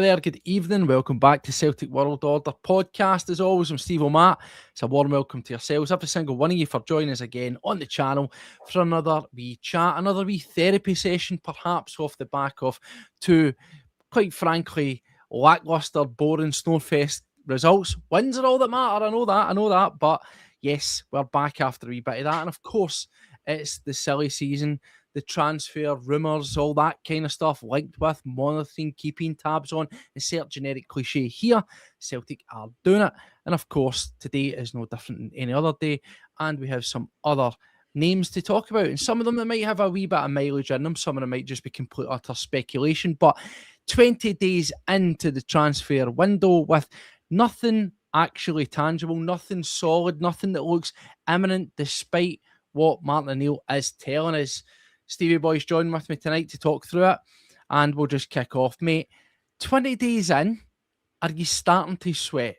there, good evening. Welcome back to Celtic World Order podcast. As always, I'm Steve O'Matt. It's a warm welcome to yourselves, every single one of you, for joining us again on the channel for another wee chat, another wee therapy session, perhaps off the back of two, quite frankly, lackluster, boring Snowfest results. Wins are all that matter, I know that, but yes, we're back after a wee bit of that, and of course, it's the silly season. The transfer rumours, all that kind of stuff, linked with monitoring, keeping tabs on, insert generic cliche here. Celtic are doing it. And of course, today is no different than any other day. And we have some other names to talk about. And some of them that might have a wee bit of mileage in them. Some of them might just be complete utter speculation. But 20 days into the transfer window with nothing actually tangible, nothing solid, nothing that looks imminent, despite what Martin and Neill is telling us. Stevie Boy's joining with me tonight to talk through it, and we'll just kick off, mate. 20 days in, are you starting to sweat?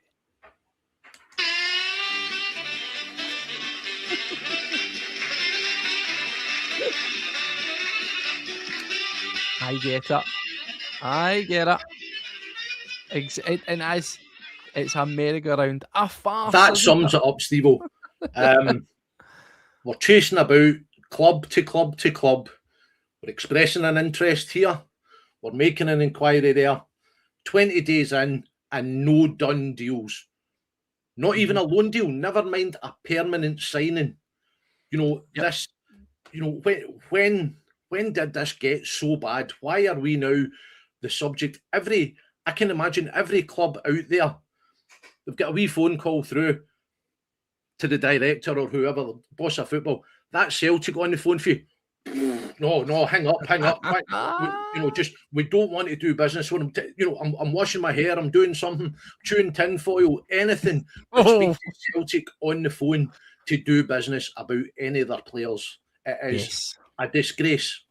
I get it. And as it's a merry-go-round, a farce. That sums it up, Steve-O. We're chasing about club to club to club. We're expressing an interest here. We're making an inquiry there. 20 days in and no done deals. Not even a loan deal. Never mind a permanent signing. This. When did this get so bad? Why are we now the subject? I can imagine every club out there, they've got a wee phone call through to the director or whoever, the boss of football. That's Celtic on the phone for you. No, hang up. We don't want to do business with them. I'm washing my hair. I'm doing something, chewing tinfoil, anything. But speak to Celtic on the phone to do business about any of their players. It is a disgrace.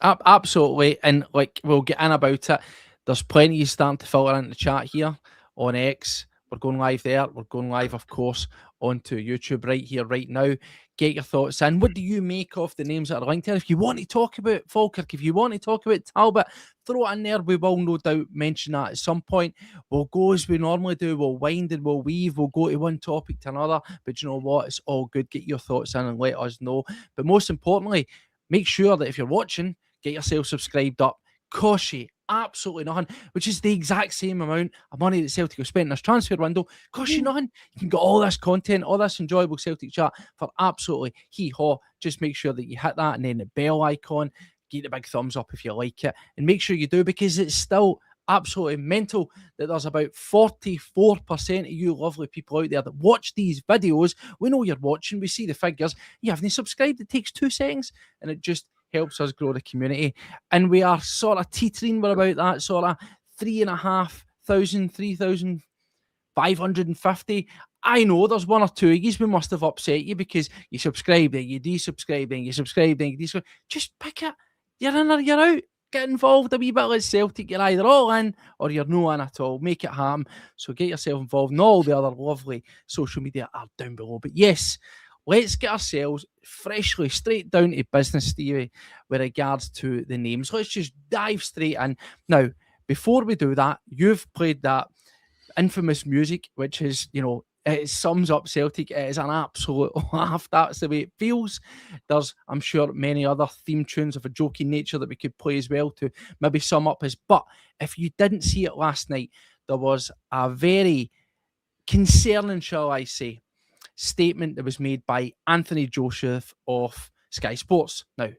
Absolutely, and we'll get in about it. There's plenty starting to filter into the chat here on X. We're going live there. We're going live, of course, onto YouTube right here, right now. Get your thoughts in. What do you make of the names that are linked here? If you want to talk about Falkirk, if you want to talk about Talbot, throw it in there. We will no doubt mention that at some point. We'll go as we normally do. We'll wind and we'll weave. We'll go to one topic to another. But you know what? It's all good. Get your thoughts in and let us know. But most importantly, make sure that if you're watching, get yourself subscribed up. Cost you absolutely nothing, which is the exact same amount of money that Celtic have spent in this transfer window. Cost you nothing. You can get all this content, all this enjoyable Celtic chat for absolutely hee-haw. Just make sure that you hit that and then the bell icon. Get the big thumbs up if you like it. And make sure you do, because it's still absolutely mental that there's about 44% of you lovely people out there that watch these videos. We know you're watching. We see the figures. You haven't subscribed. It takes 2 seconds and it just helps us grow the community. And we are sort of teetering. We're about that sort of 3,550. I know there's one or two of you we must have upset you because you subscribed and you desubscribed and you subscribed and you desubscribed. Just pick it. You're in or you're out. Get involved a wee bit like Celtic. You're either all in or you're no in at all. Make it happen. So get yourself involved. And all the other lovely social media are down below. But yes, let's get ourselves freshly straight down to business, Stevie, with regards to the names. Let's just dive straight in. Now, before we do that, you've played that infamous music, which is, it sums up Celtic. It is an absolute laugh. That's the way it feels. There's, I'm sure, many other theme tunes of a joking nature that we could play as well to maybe sum up his. But if you didn't see it last night, there was a very concerning, shall I say, statement that was made by Anthony Joseph of Sky Sports. Now,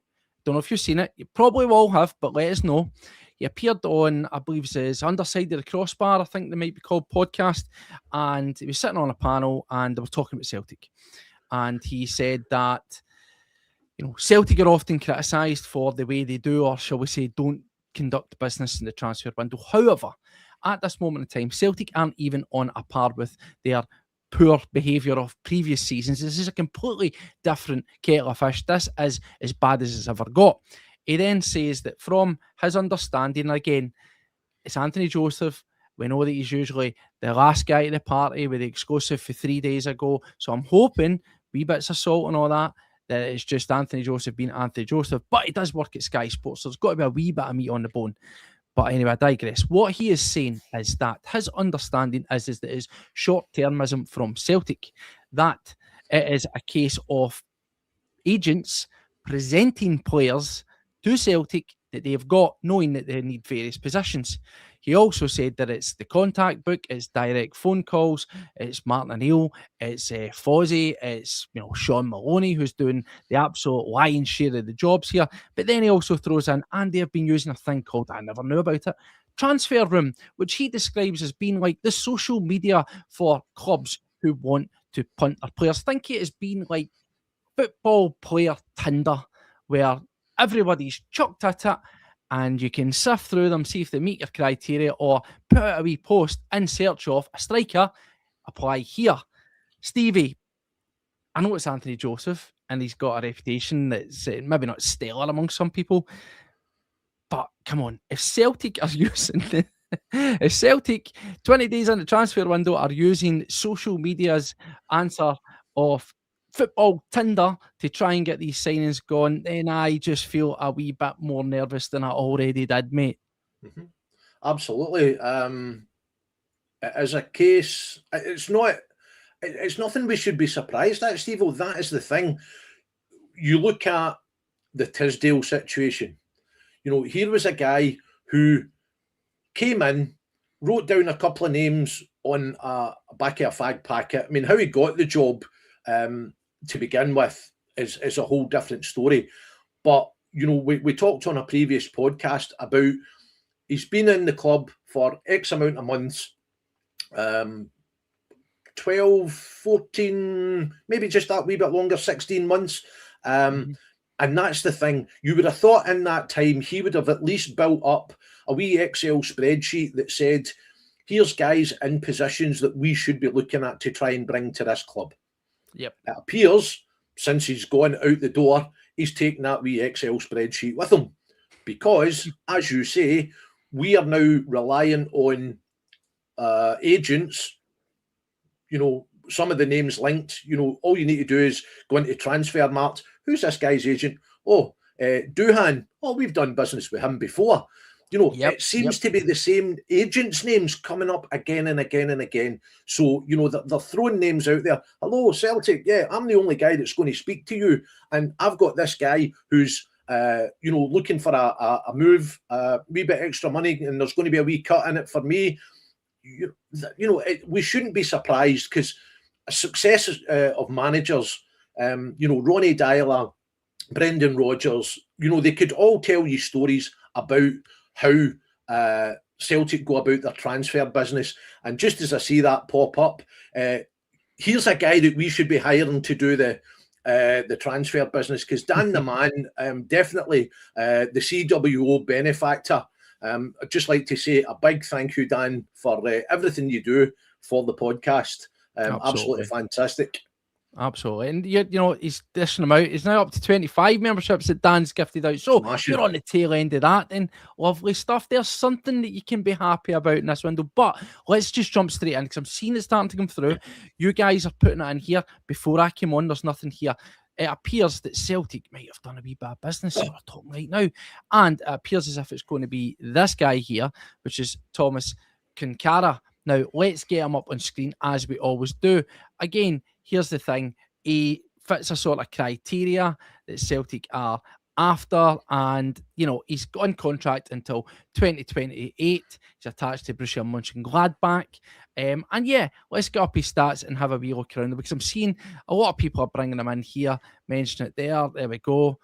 don't know if you've seen it. You probably will have, but let us know. He appeared on, I believe, his Underside of the Crossbar, I think they might be called, podcast, and he was sitting on a panel and they were talking about Celtic. And he said that, Celtic are often criticised for the way they do, or shall we say, don't conduct business in the transfer window. However, at this moment in time, Celtic aren't even on a par with their poor behaviour of previous seasons. This is a completely different kettle of fish. This is as bad as it's ever got. He then says that from his understanding, again, it's Anthony Joseph. We know that he's usually the last guy at the party with the exclusive for 3 days ago. So I'm hoping, wee bits of salt and all that it's just Anthony Joseph being Anthony Joseph. But he does work at Sky Sports, so there's got to be a wee bit of meat on the bone. But anyway, I digress. What he is saying is that his understanding is that it is short-termism from Celtic, that it is a case of agents presenting players to Celtic that they've got, knowing that they need various positions. He also said that it's the contact book, it's direct phone calls, it's Martin Neill, it's Fozzie, it's Sean Maloney, who's doing the absolute lion's share of the jobs here. But then he also throws in, and they've been using a thing called, I never knew about it, Transfer Room, which he describes as being like the social media for clubs who want to punt their players. Think it as being like football player Tinder, where everybody's chucked at it and you can sift through them, see if they meet your criteria, or put out a wee post in search of a striker, apply here. Stevie, I know it's Anthony Joseph and he's got a reputation that's maybe not stellar among some people, but come on, if Celtic are using if Celtic 20 days in the transfer window are using social media's answer of football Tinder to try and get these signings going, then I just feel a wee bit more nervous than I already did, mate. Mm-hmm. Absolutely. It is a case, it's nothing we should be surprised at, Steve. That is the thing. You look at the Tisdale situation. Here was a guy who came in, wrote down a couple of names on a back of a fag packet. I mean, how he got the job to begin with is a whole different story. But, we talked on a previous podcast about he's been in the club for X amount of months, 12, 14, maybe just that wee bit longer, 16 months. And that's the thing. You would have thought in that time he would have at least built up a wee Excel spreadsheet that said, here's guys in positions that we should be looking at to try and bring to this club. Yep. It appears, since he's gone out the door, he's taken that wee Excel spreadsheet with him. Because, as you say, we are now relying on agents, some of the names linked. All you need to do is go into Transfermarkt. Who's this guy's agent? Oh, Duhan. Oh, we've done business with him before. It seems to be the same agents' names coming up again and again and again. So, they're throwing names out there. Hello, Celtic. Yeah, I'm the only guy that's going to speak to you. And I've got this guy who's, looking for a move, a wee bit extra money, and there's going to be a wee cut in it for me. We shouldn't be surprised, because a success of managers, Ronnie Dyler, Brendan Rodgers, they could all tell you stories about how Celtic go about their transfer business. And just as I see that pop up, here's a guy that we should be hiring to do the transfer business, because Dan the man, definitely the CWO benefactor. I'd just like to say a big thank you, Dan, for everything you do for the podcast. Absolutely fantastic. Absolutely. And he's dishing them out. He's now up to 25 memberships that Dan's gifted out. So you're on the tail end of that, then. Lovely stuff. There's something that you can be happy about in this window. But let's just jump straight in, because I'm seeing it starting to come through. You guys are putting it in here. Before I came on, there's nothing here. It appears that Celtic might have done a wee bit of business that we're talking right now. And it appears as if it's going to be this guy here, which is Thomas Kunkara. Now, let's get him up on screen, as we always do. Again, here's the thing. He fits a sort of criteria that Celtic are after, and, he's on contract until 2028. He's attached to Borussia Mönchengladbach. And yeah, let's get up his stats and have a wee look around, because I'm seeing a lot of people are bringing him in here, mention it there. There we go.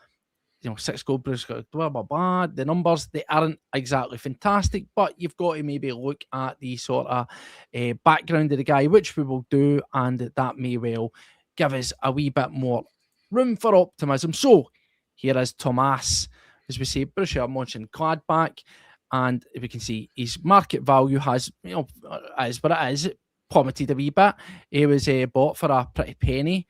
6 goal, blah, blah, blah. The numbers, they aren't exactly fantastic, but you've got to maybe look at the sort of background of the guy, which we will do, and that may well give us a wee bit more room for optimism. So, here is Thomas, as we say, Borussia Mönchengladbach, and if we can see, his market value has, is what it is, plummeted a wee bit. He was bought for a pretty penny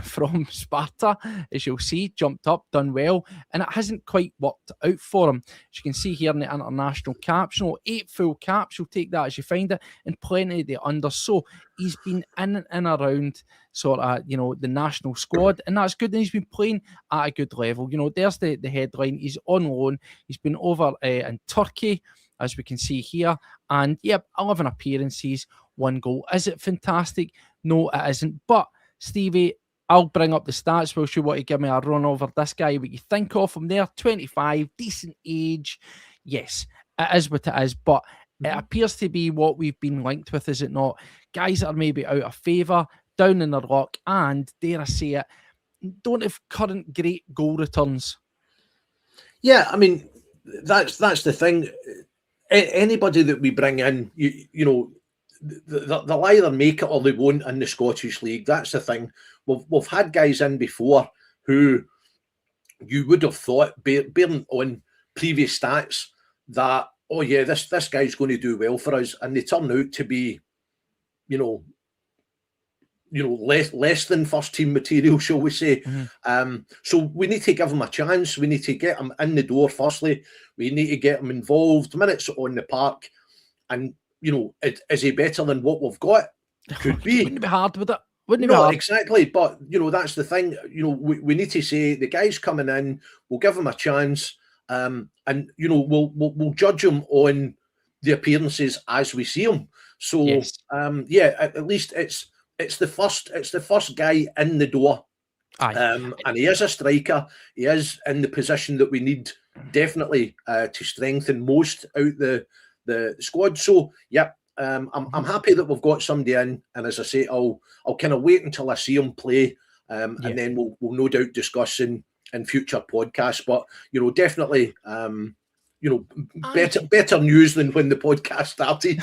from Sparta, as you'll see, jumped up, done well, and it hasn't quite worked out for him. As you can see here in the international caps, 8 full caps, you'll take that as you find it, and plenty of the unders. So he's been in and around sort of, the national squad, and that's good, and he's been playing at a good level. There's the headline. He's on loan. He's been over in Turkey, as we can see here, and 11 appearances, 1 goal. Is it fantastic? No, it isn't. But Stevie, I'll bring up the stats whilst you want to give me a run over this guy, what you think of him there. 25, decent age. Yes, it is what it is, but it appears to be what we've been linked with, is it not? Guys that are maybe out of favour, down in their luck, and, dare I say it, don't have current great goal returns. Yeah, I mean, that's the thing. Anybody that we bring in, they'll either make it or they won't in the Scottish League. That's the thing. We've had guys in before who you would have thought, bearing on previous stats, that, oh yeah, this guy's going to do well for us, and they turn out to be, less than first team material, shall we say. So we need to give him a chance. We need to get him in the door firstly. We need to get him involved, minutes on the park, and is he better than what we've got? Could be. Wouldn't it be hard with it? Wouldn't it be hard? Exactly. But that's the thing. We need to say the guy's coming in. We'll give him a chance, and we'll judge him on the appearances as we see him. So yes. At least it's the first guy in the door. And he is a striker. He is in the position that we need definitely to strengthen most out the squad. So I'm happy that we've got somebody in, and as I say, I'll kind of wait until I see him play, and then we'll no doubt discuss in future podcasts. But definitely better news than when the podcast started.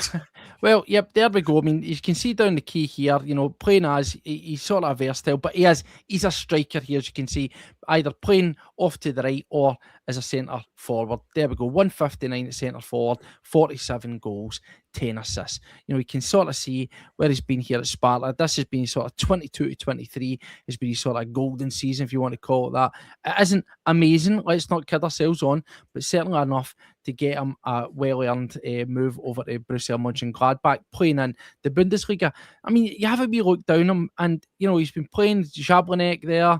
Well, there we go. I mean, you can see down the key here, playing as, he's sort of versatile, but he's a striker here, as you can see, either playing off to the right or as a centre forward. There we go, 159 at centre forward, 47 goals, 10 assists. You can sort of see where he's been here at Sparta. This has been sort of 22 to 23, has been his sort of golden season, if you want to call it that. It isn't amazing, let's not kid ourselves on, but certainly enough to get him a well-earned move over to Borussia Mönchengladbach, playing in the Bundesliga. I mean, you have a wee look down him, and, he's been playing Jablonec there,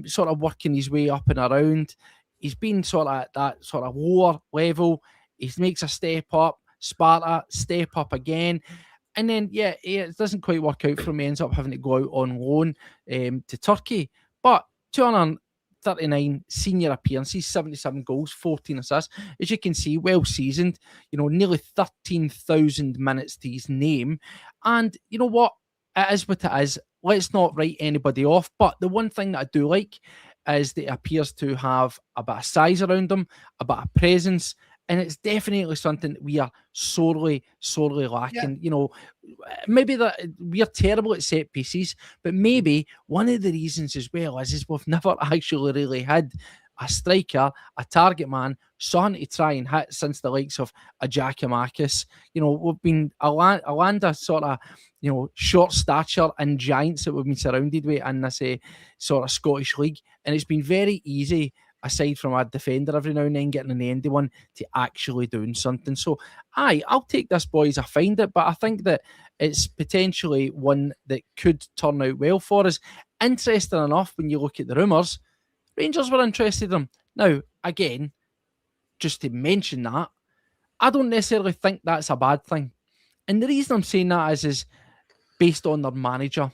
sort of working his way up and around. He's been sort of at that sort of lower level. He makes a step up, Sparta, step up again. And then, it doesn't quite work out for him. He ends up having to go out on loan to Turkey. But 239 senior appearances, 77 goals, 14 assists. As you can see, well seasoned, nearly 13,000 minutes to his name. And you know what? It is what it is. Let's not write anybody off. But the one thing that I do like is that he appears to have a bit of size around him, a bit of presence. And it's definitely something that we are sorely lacking. Maybe that we are terrible at set pieces, but maybe one of the reasons as well is we've never actually really had a striker, a target man, something to try and hit since the likes of a Giacomakis. We've been a land of sort of, short stature and giants that we've been surrounded with in this sort of Scottish league. And it's been very easy, aside from a defender every now and then getting in the end of one, to actually doing something. So, I'll take this, boys. I find it, but I think that it's potentially one that could turn out well for us. Interesting enough, when you look at the rumours, Rangers were interested in him. Now, again, just to mention that, I don't necessarily think that's a bad thing. And the reason I'm saying that is based on their manager,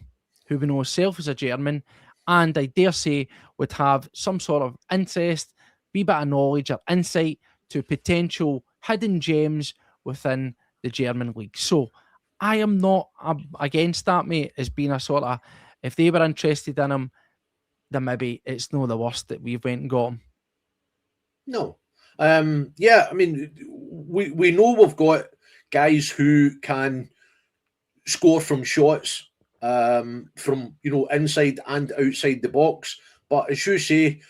who we know himself as a German, and I dare say would have some sort of interest, wee bit of knowledge or insight to potential hidden gems within the German league. So I am not against that, mate, as being a sort of, if they were interested in him, then maybe it's no the worst that we've went and got him. No. I mean, we know we've got guys who can score from shots, from inside and outside the box. But as you say,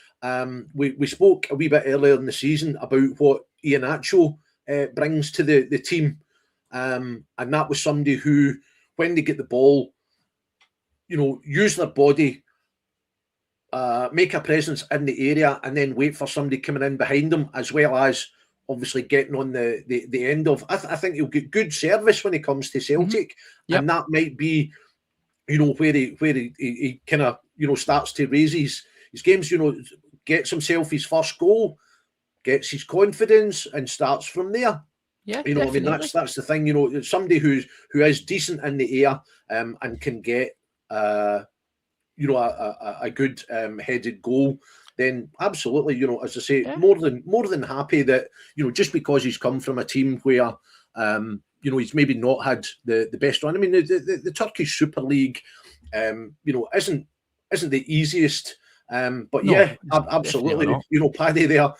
we spoke a wee bit earlier in the season about what Iheanacho brings to the team, and that was somebody who, when they get the ball, use their body, make a presence in the area, and then wait for somebody coming in behind them, as well as obviously getting on the end of. I think he'll get good service when he comes to Celtic, and that might be, where he kind of starts to raise his games. Gets himself his first goal, gets his confidence, and starts from there. Yeah, I mean, that's the thing. Somebody who is decent in the air, and can get a good headed goal, then absolutely, as I say, more than happy that, just because he's come from a team where he's maybe not had the best run. I mean, the Turkish Super League isn't the easiest. But no, yeah, absolutely. Paddy there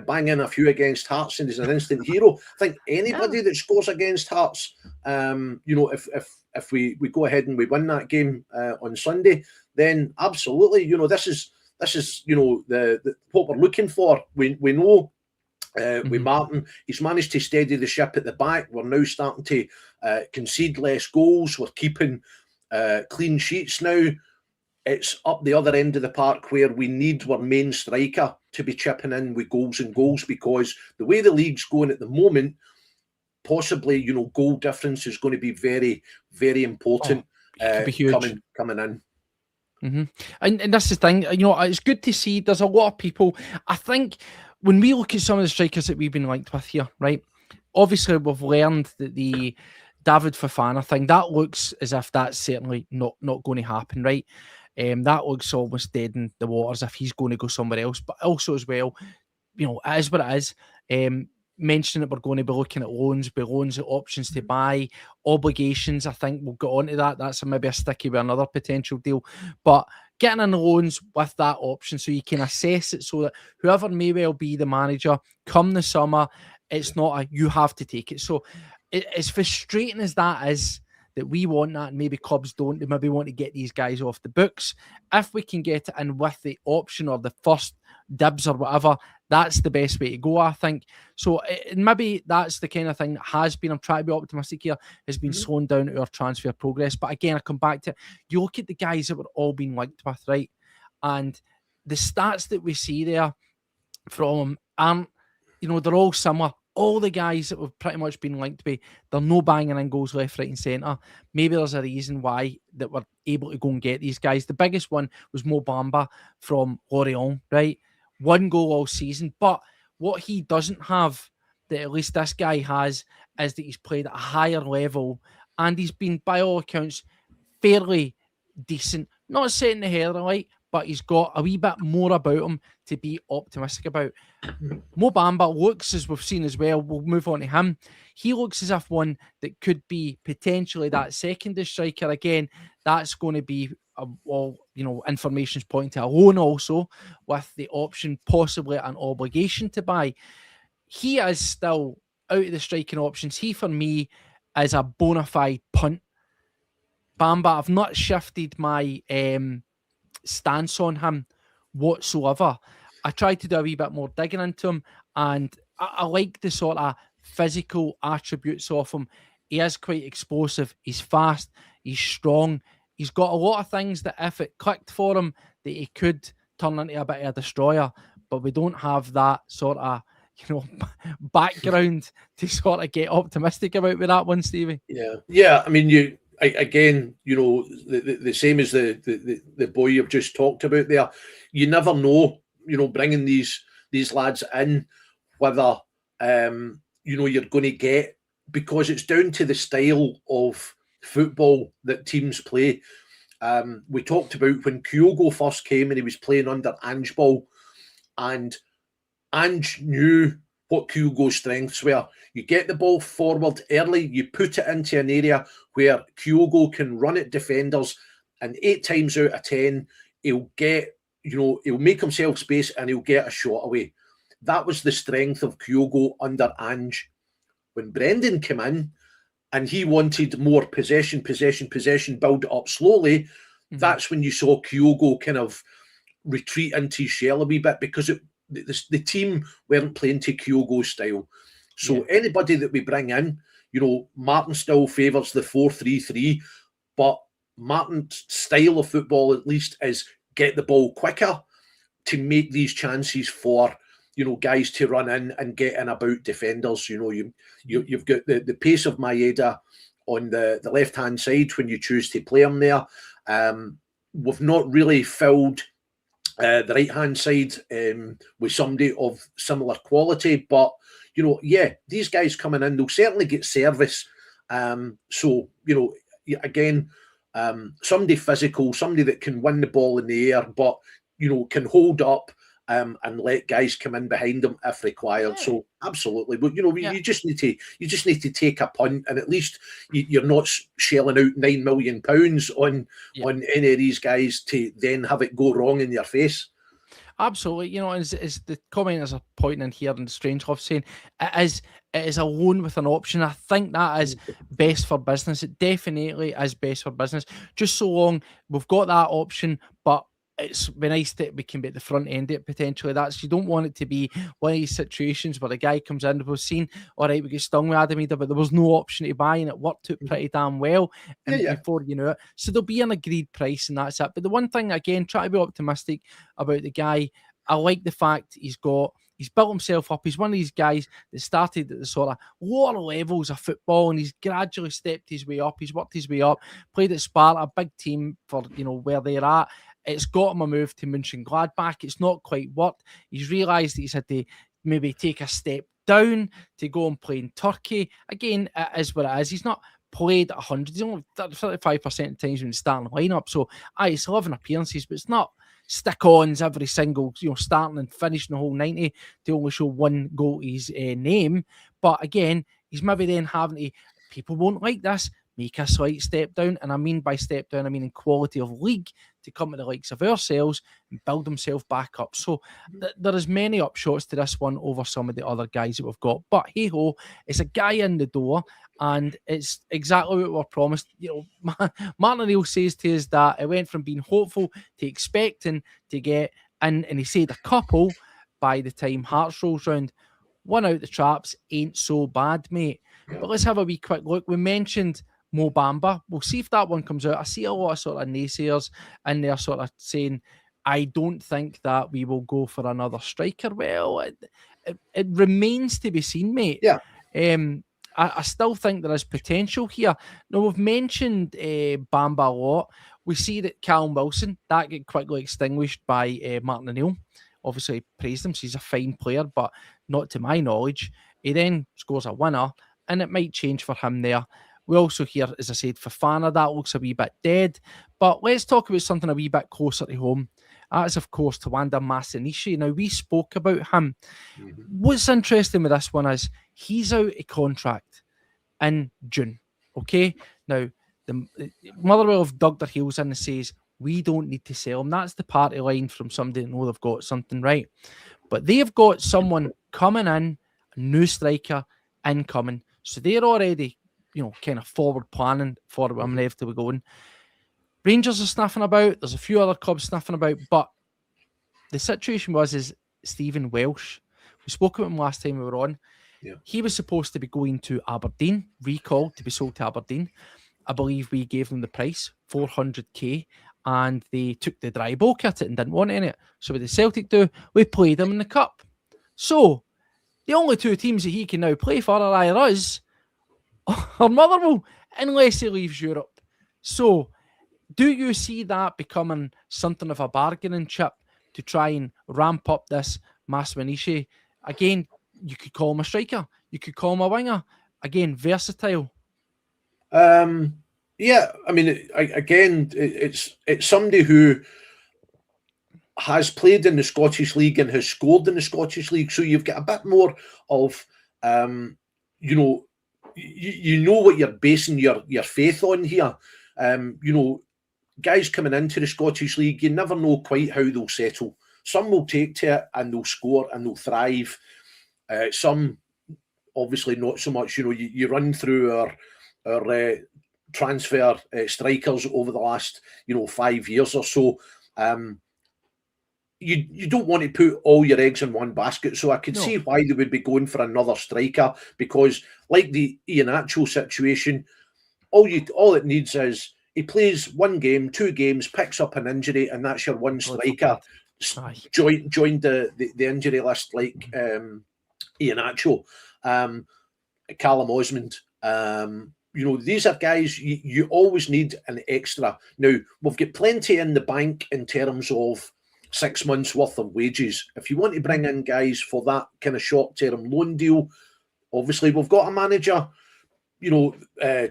banging a few against Hearts, and he's an instant hero. I think anybody that scores against Hearts, if we go ahead and we win that game on Sunday, then absolutely, this is the what we're looking for. We know with Martin, he's managed to steady the ship at the back. We're now starting to concede less goals. We're keeping clean sheets now. It's up the other end of the park where we need our main striker to be chipping in with goals, because the way the league's going at the moment, possibly, goal difference is going to be very, very important coming in. And that's the thing, it's good to see. There's a lot of people. I think when we look at some of the strikers that we've been linked with here, right? Obviously, we've learned that the David Fofana thing, that looks as if that's certainly not going to happen, right? That looks almost dead in the waters if he's going to go somewhere else. But also as well, it is what it is. Mentioning that we're going to be looking at loans, options to buy, obligations. I think we'll get onto that. That's maybe a sticky with another potential deal. But getting in the loans with that option so you can assess it, so that whoever may well be the manager come the summer, it's not you have to take it. So as frustrating as that is, that we want that, and maybe clubs don't. They maybe want to get these guys off the books. If we can get it in with the option or the first dibs or whatever, that's the best way to go, I think. So maybe that's the kind of thing that has been, I'm trying to be optimistic here, has been slowing down our transfer progress. But again, I come back to it. You look at the guys that we're all being linked with, right? And the stats that we see there from aren't, they're all similar. All the guys that we've pretty much been linked with, they're no banging in goals left, right and centre. Maybe there's a reason why that we're able to go and get these guys. The biggest one was Mo Bamba from Lorient, right? 1 goal all season. But what he doesn't have, that at least this guy has, is that he's played at a higher level, and he's been, by all accounts, fairly decent. Not setting the head alight, but he's got a wee bit more about him to be optimistic about. Mo Bamba looks, as we've seen as well, we'll move on to him, he looks as if one that could be potentially that secondary striker. Again, that's going to be, information's pointing to a loan also, with the option, possibly an obligation to buy. He is still out of the striking options. He, for me, is a bona fide punt. Bamba, I've not shifted my stance on him whatsoever. I tried to do a wee bit more digging into him, and I like the sort of physical attributes of him. He is quite explosive. He's fast. He's strong. He's got a lot of things that, if it clicked for him, that he could turn into a bit of a destroyer. But we don't have that sort of, background to sort of get optimistic about with that one, Stevie. Yeah. I mean, the same as the boy you've just talked about there. You never know, bringing these lads in, whether you're going to get, because it's down to the style of football that teams play. We talked about when Kyogo first came and he was playing under Ange Ball, and Ange knew what Kyogo's strengths were. You get the ball forward early, you put it into an area where Kyogo can run at defenders, and 8 times out of 10, he'll get, he'll make himself space and he'll get a shot away. That was the strength of Kyogo under Ange. When Brendan came in and he wanted more possession, build it up slowly, that's when you saw Kyogo kind of retreat into his shell a wee bit, because the team weren't playing to Kyogo's style. So anybody that we bring in, Martin still favours the 4-3-3, but Martin's style of football, at least, is get the ball quicker to make these chances for, guys to run in and get in about defenders. You've got the pace of Maeda on the left-hand side when you choose to play him there. We've not really filled the right-hand side with somebody of similar quality, but, these guys coming in, they'll certainly get service. So, again, somebody physical, somebody that can win the ball in the air, but, can hold up and let guys come in behind them if required. Yeah. So absolutely, but you just need to take a punt, and at least you're not shelling out £9 million on any of these guys to then have it go wrong in your face. Absolutely, as the commenters are pointing in here, and Strangelove saying it is a loan with an option. I think that is best for business. It definitely is best for business. Just so long we've got that option, but it's be nice that we can be at the front end of it potentially. You don't want it to be one of these situations where the guy comes in. We've seen, all right, we get stung with Adamida, but there was no option to buy, and it worked out pretty damn well. And before you know it, so there'll be an agreed price, and that's it. But the one thing, again, try to be optimistic about the guy. I like the fact he's built himself up. He's one of these guys that started at the sort of lower levels of football, and he's gradually stepped his way up. He's worked his way up, played at Sparta, a big team for where they're at. It's got him a move to Mönchengladbach. It's not quite worked. He's realised that he's had to maybe take a step down to go and play in Turkey. Again, it is what it is. He's not played 100. He's only 35% of the times when he's starting the lineup. So, it's 11 appearances, but it's not stick-ons every single, starting and finishing the whole 90 to only show one goal to his name. But again, he's maybe then having to, people won't like this, make a slight step down. And I mean by step down, I mean in quality of league, to come to the likes of ourselves and build himself back up. So there is many upshots to this one over some of the other guys that we've got. But hey-ho, it's a guy in the door, and it's exactly what we're promised. Martin Neill says to us that it went from being hopeful to expecting to get in, and he said a couple by the time Hearts rolls round. One out the traps ain't so bad, mate. But let's have a wee quick look. We mentioned Mo Bamba. We'll see if that one comes out. I see a lot of sort of naysayers in there sort of saying, I don't think that we will go for another striker. Well, it remains to be seen, mate. Yeah. I still think there is potential here. Now, we've mentioned Bamba a lot. We see that Callum Wilson, that get quickly extinguished by Martin Neill. Obviously, praised him, so he's a fine player, but not to my knowledge. He then scores a winner, and it might change for him there. We also hear, as I said, Fofana, that looks a wee bit dead. But let's talk about something a wee bit closer to home. That is, of course, Tawanda Masanishi. Now, we spoke about him. Mm-hmm. What's interesting with this one is he's out of contract in June. Okay? Now, the Motherwell have dug their heels in and says, we don't need to sell him. That's the party line from somebody that know they've got something right. But they've got someone coming in, a new striker incoming. So they're already, kind of forward planning for where I'm inevitably going. Rangers are sniffing about. There's a few other clubs sniffing about. But the situation is Stephen Welsh. We spoke about him last time we were on. Yeah. He was supposed to be going to Aberdeen, recalled to be sold to Aberdeen. I believe we gave them the price, 400k, and they took the dry bulk at it and didn't want any of it. So what did Celtic do? We played him in the cup. So the only two teams that he can now play for are either us or Motherwell, unless he leaves Europe. So do you see that becoming something of a bargaining chip to try and ramp up this Masanishi? Again, you could call him a striker. You could call him a winger. Again, versatile. Yeah, I mean, again, it's somebody who has played in the Scottish League and has scored in the Scottish League, so you've got a bit more of, you know what you're basing your faith on here. Guys coming into the Scottish League, you never know quite how they'll settle. Some will take to it and they'll score and they'll thrive. Some, obviously, not so much. You run through our transfer strikers over the last 5 years or so. You don't want to put all your eggs in one basket, so I could see why they would be going for another striker, because like the Iheanacho situation, all it needs is he plays 1 game, 2 games, picks up an injury, and that's your one striker. Joined the injury list like Iheanacho, Callum Osmond. These are guys you always need an extra. Now, we've got plenty in the bank in terms of 6 months worth of wages. If you want to bring in guys for that kind of short-term loan deal, obviously we've got a manager,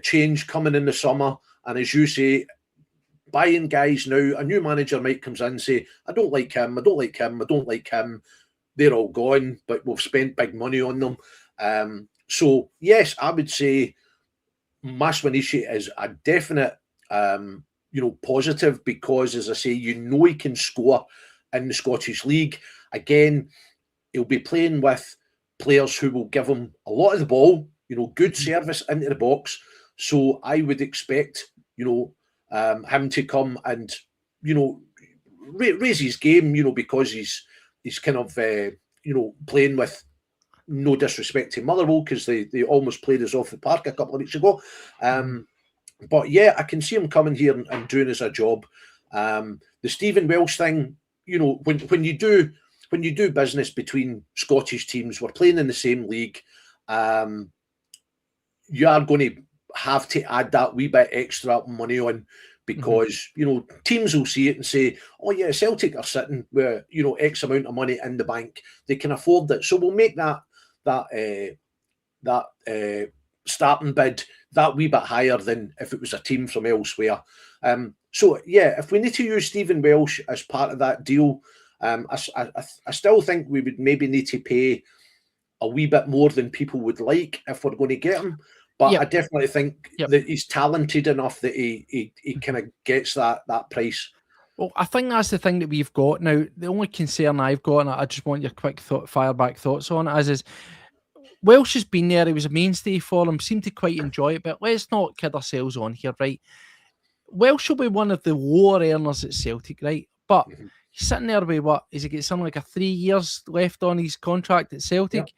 change coming in the summer. And as you say, buying guys now, a new manager might come in and say, I don't like him, I don't like him, I don't like him. They're all gone, but we've spent big money on them. So, yes, I would say Maswanishi is a definite, positive because, as I say, he can score in the Scottish League. Again, he'll be playing with players who will give him a lot of the ball, good service into the box. So I would expect, him to come and, raise his game, because he's kind of, playing with, no disrespect to Motherwell, because they almost played us off the park a couple of weeks ago. But yeah, I can see him coming here and doing as a job. The Stephen Welsh thing, when you do business between Scottish teams, we're playing in the same league. You are going to have to add that wee bit extra money on, because teams will see it and say, oh yeah, Celtic are sitting with X amount of money in the bank, they can afford it, so we'll make that starting bid that wee bit higher than if it was a team from elsewhere. So yeah, if we need to use Stephen Welsh as part of that deal, I still think we would maybe need to pay a wee bit more than people would like if we're going to get him. But I definitely think that he's talented enough that he kind of gets that price. Well, I think that's the thing that we've got now. The only concern I've got, and I just want your quick fireback thoughts on it, is Welsh has been there. He was a mainstay for them. Seemed to quite enjoy it, but let's not kid ourselves on here, right? Welsh will be one of the lower earners at Celtic, right? But he's sitting there with what? Is he got something like a 3 years left on his contract at Celtic?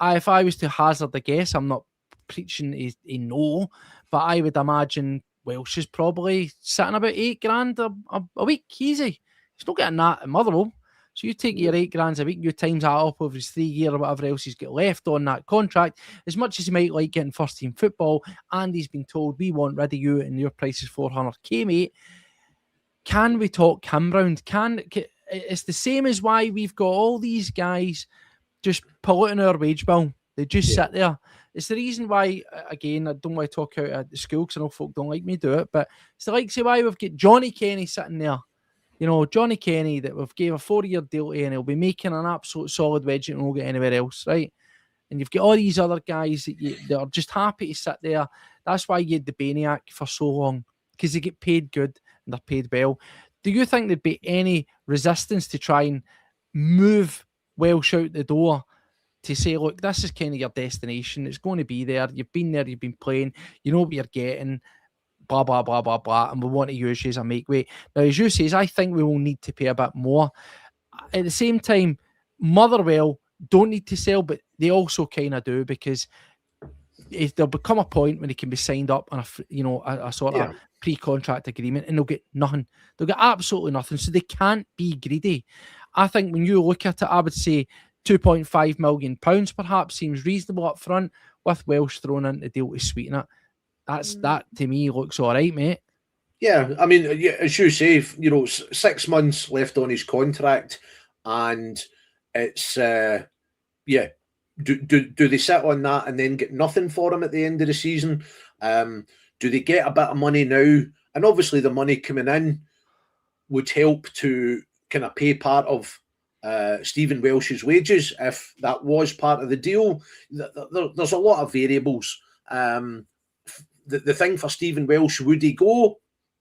If I was to hazard a guess, I'm not preaching a no, but I would imagine Welsh is probably sitting about $8,000 a week, easy. He's not getting that at Motherwell. So you take your $8,000 a week, you times that up over his 3 year or whatever else he's got left on that contract. As much as he might like getting first team football, and he's been told we want rid of you and your price is $400k, mate. Can we talk him round? It's the same as why we've got all these guys just polluting our wage bill. They just sit there. It's the reason why, again, I don't want to talk out at the school because I know folk don't like me do it, but it's the likes of why we've got Johnny Kenny sitting there. Johnny Kenny that we've gave a 4-year deal to, and he'll be making an absolute solid wage and won't get anywhere else, right? And you've got all these other guys that are just happy to sit there. That's why you had the Baniac for so long, because they get paid good and they're paid well. Do you think there'd be any resistance to try and move Welsh out the door to say, look, this is kind of your destination. It's going to be there. You've been there. You've been playing. You know what you're getting. Blah, blah, blah, blah, blah. And we want to use you as a make weight. Now, as you say, I think we will need to pay a bit more. At the same time, Motherwell don't need to sell, but they also kind of do, because there'll become a point when he can be signed up on a sort of pre-contract agreement, and they'll get nothing. They'll get absolutely nothing. So they can't be greedy. I think when you look at it, I would say £2.5 million perhaps seems reasonable up front, with Welsh thrown into the deal to sweeten it. That to me looks all right, mate. Yeah, I mean, as you say, 6 months left on his contract, and it's do they sit on that and then get nothing for him at the end of the season? Do they get a bit of money now? And obviously the money coming in would help to kind of pay part of Stephen Welsh's wages if that was part of the deal. There's a lot of variables. The thing for Stephen Welsh, would he go?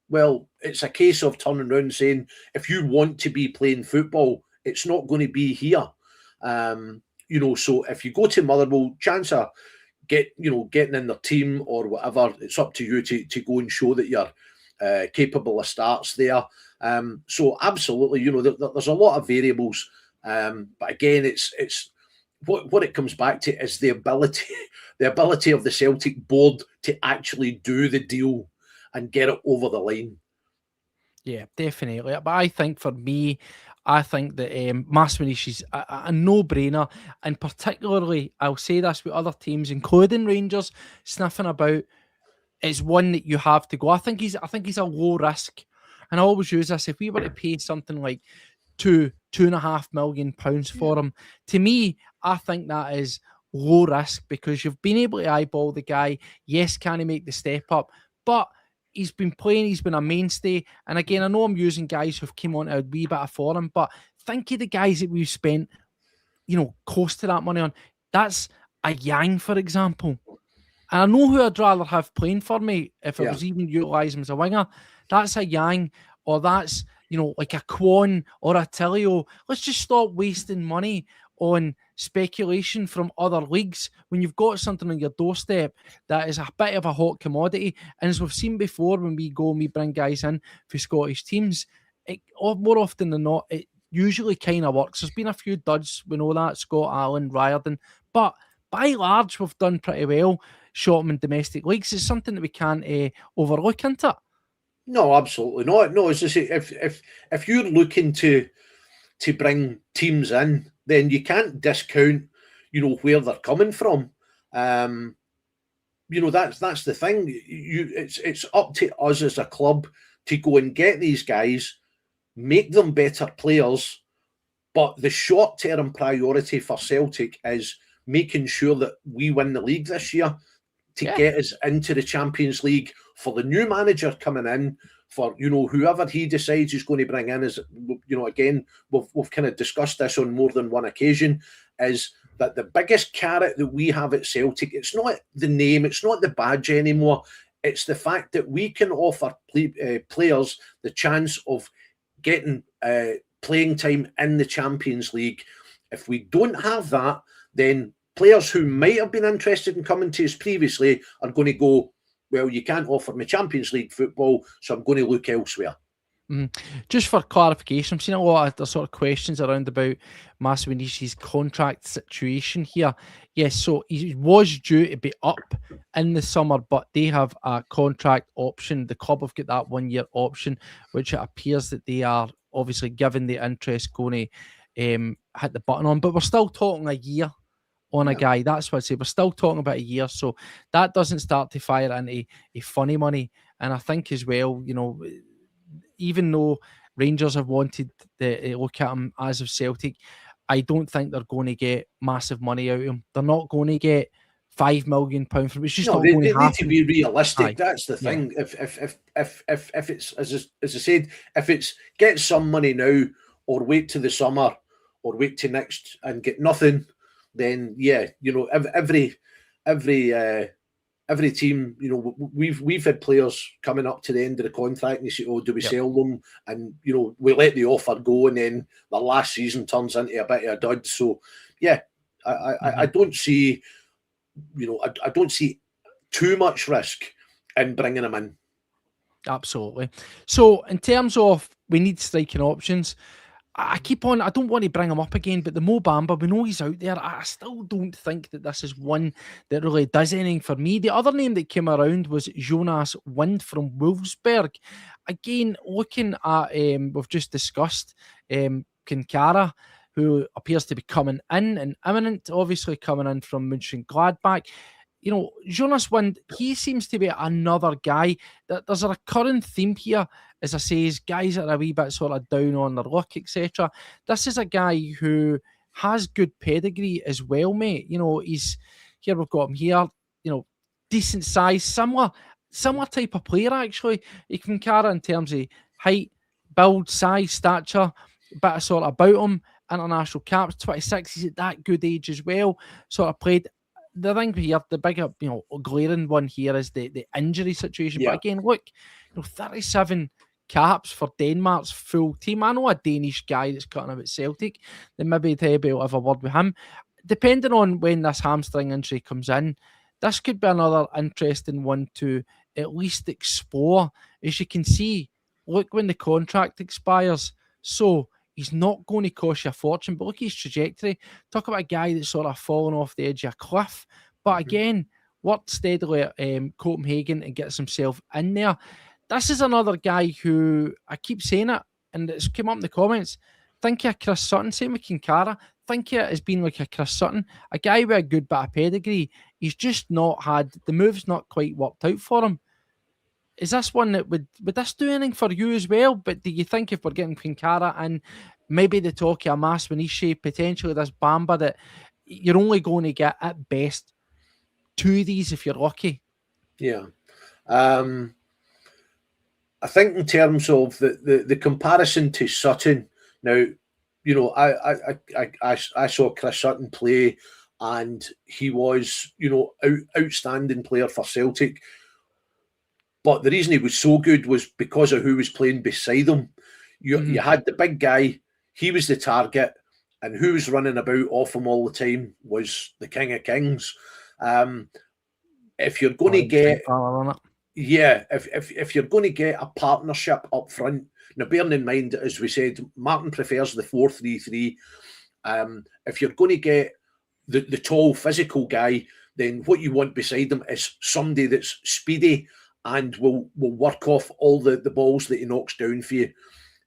Well, it's a case of turning around and saying, if you want to be playing football, it's not going to be here. So if you go to Motherwell, chance of getting in their team or whatever, it's up to you to go and show that you're capable of starts there. So absolutely, there's a lot of variables. But again, it's what it comes back to is the ability of the Celtic board to actually do the deal. and get it over the line. Yeah, definitely. But I think for me, I think that Masmanish is a no-brainer. And particularly, I'll say this with other teams, including Rangers, sniffing about, it's one that you have to go. I think he's a low risk. And I always use this. If we were to pay something like £2.5 million for him, to me, I think that is low risk because you've been able to eyeball the guy. Yes, can he make the step up? But he's been playing, he's been a mainstay. And again, I know I'm using guys who've come on a wee bit for him, but think of the guys that we've spent, close to that money on. That's a Yang, for example. And I know who I'd rather have playing for me if it was even utilised him as a winger. That's a Yang, or that's, like a Kwon or a Tilio. Let's just stop wasting money on speculation from other leagues when you've got something on your doorstep that is a bit of a hot commodity. And as we've seen before, when we go and we bring guys in for Scottish teams, more often than not, it usually kind of works. There's been a few duds, we know that, Scott Allen, Riordan, but by and large, we've done pretty well. Shot them in domestic leagues. It's something that we can't overlook, isn't it? No, absolutely not. No, as I say, if you're looking to bring teams in, then you can't discount, where they're coming from. That's the thing. It's up to us as a club to go and get these guys, make them better players. But the short-term priority for Celtic is making sure that we win the league this year to get us into the Champions League. For the new manager coming in, for whoever he decides he's going to bring in, is again, we've kind of discussed this on more than one occasion, is that the biggest carrot that we have at Celtic, it's not the name, it's not the badge anymore, it's the fact that we can offer players the chance of getting playing time in the Champions League. If we don't have that, then players who might have been interested in coming to us previously are going to go, well, you can't offer me Champions League football, so I'm going to look elsewhere. Just for clarification, I'm seeing a lot of the sort of questions around about Masmanish's contract situation here. Yes, so he was due to be up in the summer, but they have a contract option. The club have got that 1 year option, which it appears that they are obviously given the interest going to hit the button on. But we're still talking a year on a guy. That's what I say. We're still talking about a year, so that doesn't start to fire into a funny money. And I think as well, even though Rangers have wanted to look at him as of Celtic, I don't think they're going to get massive money out of him. They're not going to get £5 million from him. It's just not going to happen. They need to be realistic. Aye. That's the thing. Yeah. If it's as I said, if it's get some money now or wait to the summer or wait to next and get nothing, then every team, we've had players coming up to the end of the contract and you say, oh, do we sell them? And we let the offer go, and then the last season turns into a bit of a dud. So I don't see I don't see too much risk in bringing him in. Absolutely. So in terms of we need striking options, I don't want to bring him up again, but the Mo Bamba, we know he's out there. I still don't think that this is one that really does anything for me. The other name that came around was Jonas Wind from Wolfsburg. Again, looking at, we've just discussed Kinkara, who appears to be coming in and imminent, obviously coming in from Mönchengladbach. Jonas Wind, he seems to be another guy. There's a recurring theme here, as I say, is guys that are a wee bit sort of down on their luck, etc. This is a guy who has good pedigree as well, mate. He's here. We've got him here. Decent size, similar type of player actually. You can carry in terms of height, build, size, stature, bit of sort of about him. International caps, 26. He's at that good age as well. Sort of played. The thing here, the bigger, glaring one here is the injury situation. Yeah. But again, look, 37 caps for Denmark's full team. I know a Danish guy that's cutting about Celtic. Then maybe Tebby will have a word with him. Depending on when this hamstring injury comes in, this could be another interesting one to at least explore. As you can see, look when the contract expires. So he's not going to cost you a fortune, but look at his trajectory. Talk about a guy that's sort of fallen off the edge of a cliff. But again, worked steadily at Copenhagen and gets himself in there. this is another guy who, I keep saying it, and it's come up in the comments, think of Chris Sutton, same with Kinkara, think of it as being like a Chris Sutton, a guy with a good bit of pedigree. He's just not had, the move's not quite worked out for him. Is this one that would this do anything for you as well? But do you think if we're getting Kinkara and maybe the talk of a Maswinishi, potentially this Bamba, that you're only going to get at best 2 of these if you're lucky? Yeah. I think in terms of the comparison to Sutton, now, you know, I saw Chris Sutton play, and he was, you know, outstanding player for Celtic. But the reason he was so good was because of who was playing beside him. You had the big guy, he was the target, and who was running about off him all the time was the King of Kings. If you're going to get, if you're going to get a partnership up front, now bearing in mind, as we said, Martin prefers the 4-3-3. If you're going to get the tall physical guy, then what you want beside him is somebody that's speedy and will work off all the balls that he knocks down for you.